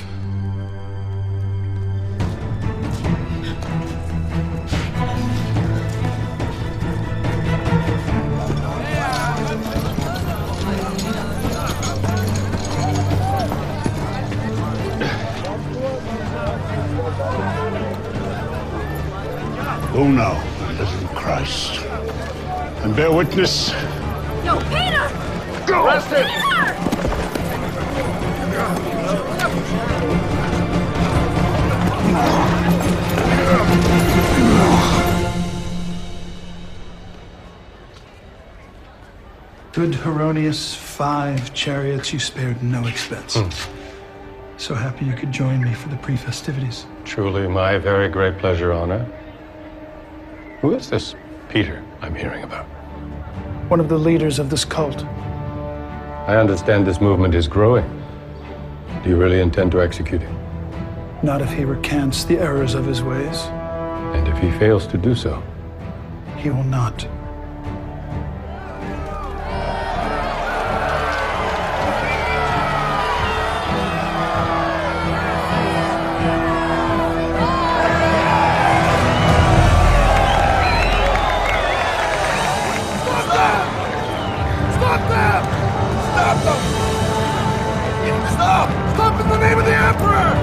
Go now, little Christ, and bear witness. No, Peter! Go! Arrest him! Good Heronius, 5 chariots you spared no expense. So happy you could join me for the pre-festivities. Truly my very great pleasure, Honor. Who is this Peter I'm hearing about? One of the leaders of this cult. I understand this movement is growing. Do you really intend to execute him? Not if he recants the errors of his ways. And if he fails to do so? He will not. Stop in the name of the Emperor!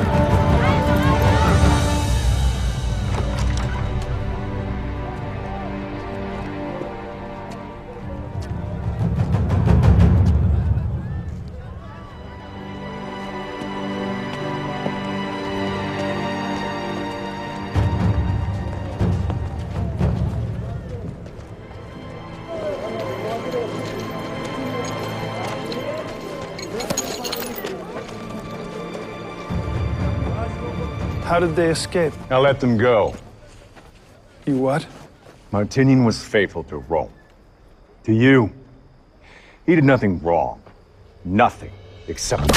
How did they escape? Now let them go. You what? Martinian was faithful to Rome. To you. He did nothing wrong. Nothing except...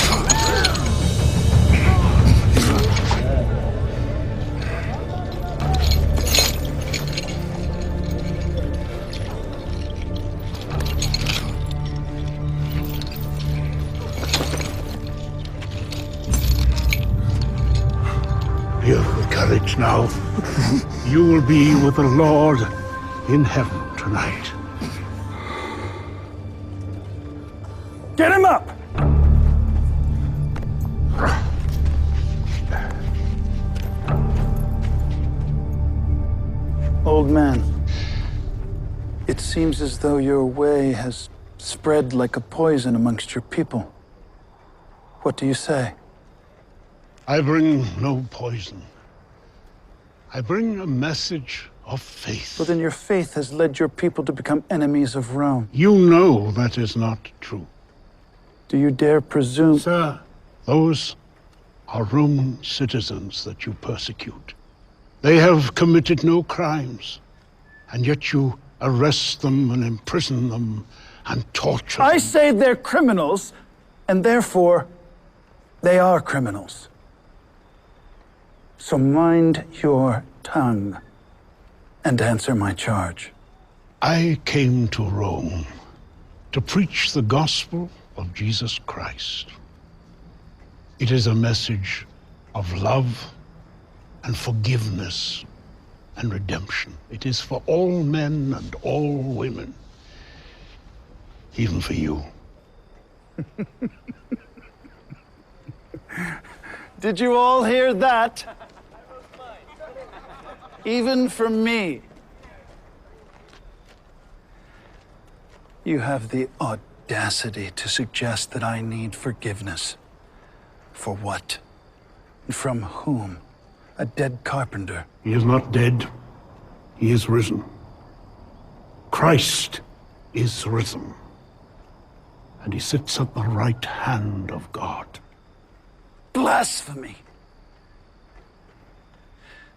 You have courage now. You will be with the Lord in heaven tonight. Get him up! Old man, it seems as though your way has spread like a poison amongst your people. What do you say? I bring no poison. I bring a message of faith. Well, then your faith has led your people to become enemies of Rome. You know that is not true. Do you dare presume? Sir, those are Roman citizens that you persecute. They have committed no crimes, and yet you arrest them and imprison them and torture them. I say they're criminals, and therefore they are criminals. So mind your tongue and answer my charge. I came to Rome to preach the gospel of Jesus Christ. It is a message of love and forgiveness and redemption. It is for all men and all women, even for you. Did you all hear that? Even from me. You have the audacity to suggest that I need forgiveness. For what? And from whom? A dead carpenter. He is not dead. He is risen. Christ is risen. And he sits at the right hand of God. Blasphemy!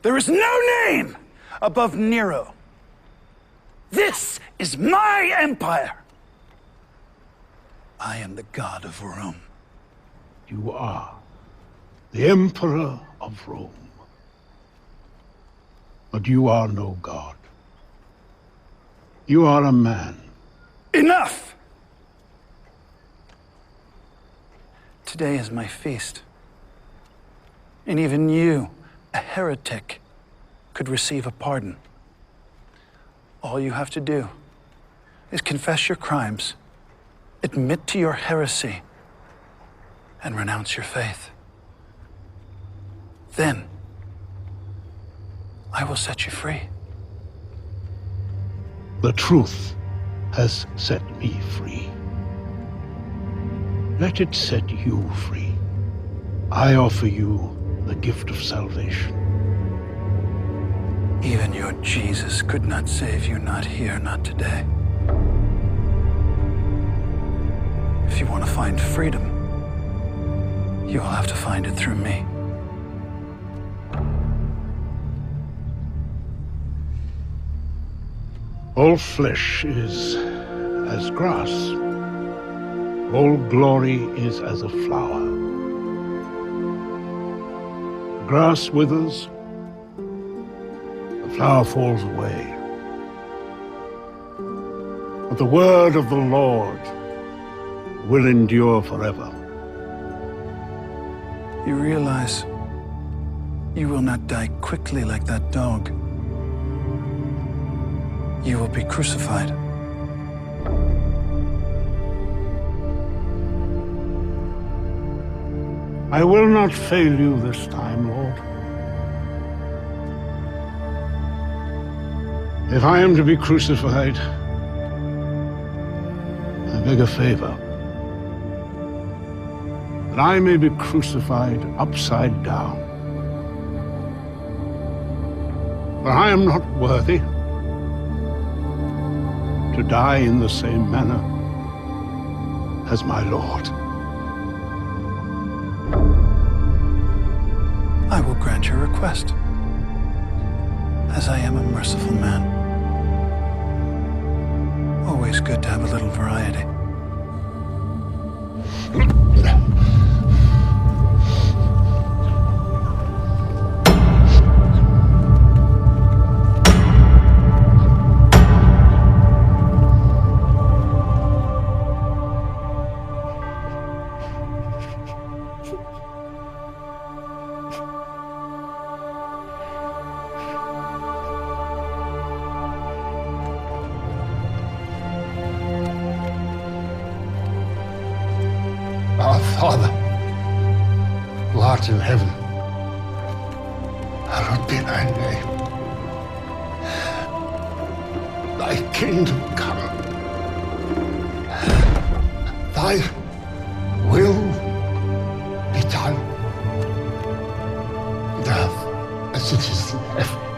There is no name above Nero. This is my empire. I am the god of Rome. You are the Emperor of Rome. But you are no god. You are a man. Enough! Today is my feast. And even you, a heretic, could receive a pardon. All you have to do is confess your crimes, admit to your heresy, and renounce your faith. Then, I will set you free. The truth has set me free. Let it set you free. I offer you the gift of salvation. Even your Jesus could not save you, not here, not today. If you want to find freedom, you will have to find it through me. All flesh is as grass. All glory is as a flower. The grass withers, the flower falls away. But the word of the Lord will endure forever. You realize you will not die quickly like that dog. You will be crucified. I will not fail you this time, Lord. If I am to be crucified, I beg a favor. That I may be crucified upside down. For I am not worthy to die in the same manner as my Lord. I will grant your request, as I am a merciful man. Always good to have a little variety. Our Father, who art in heaven, hallowed be thy name. Thy kingdom come. Thy will be done. On earth as it is in heaven.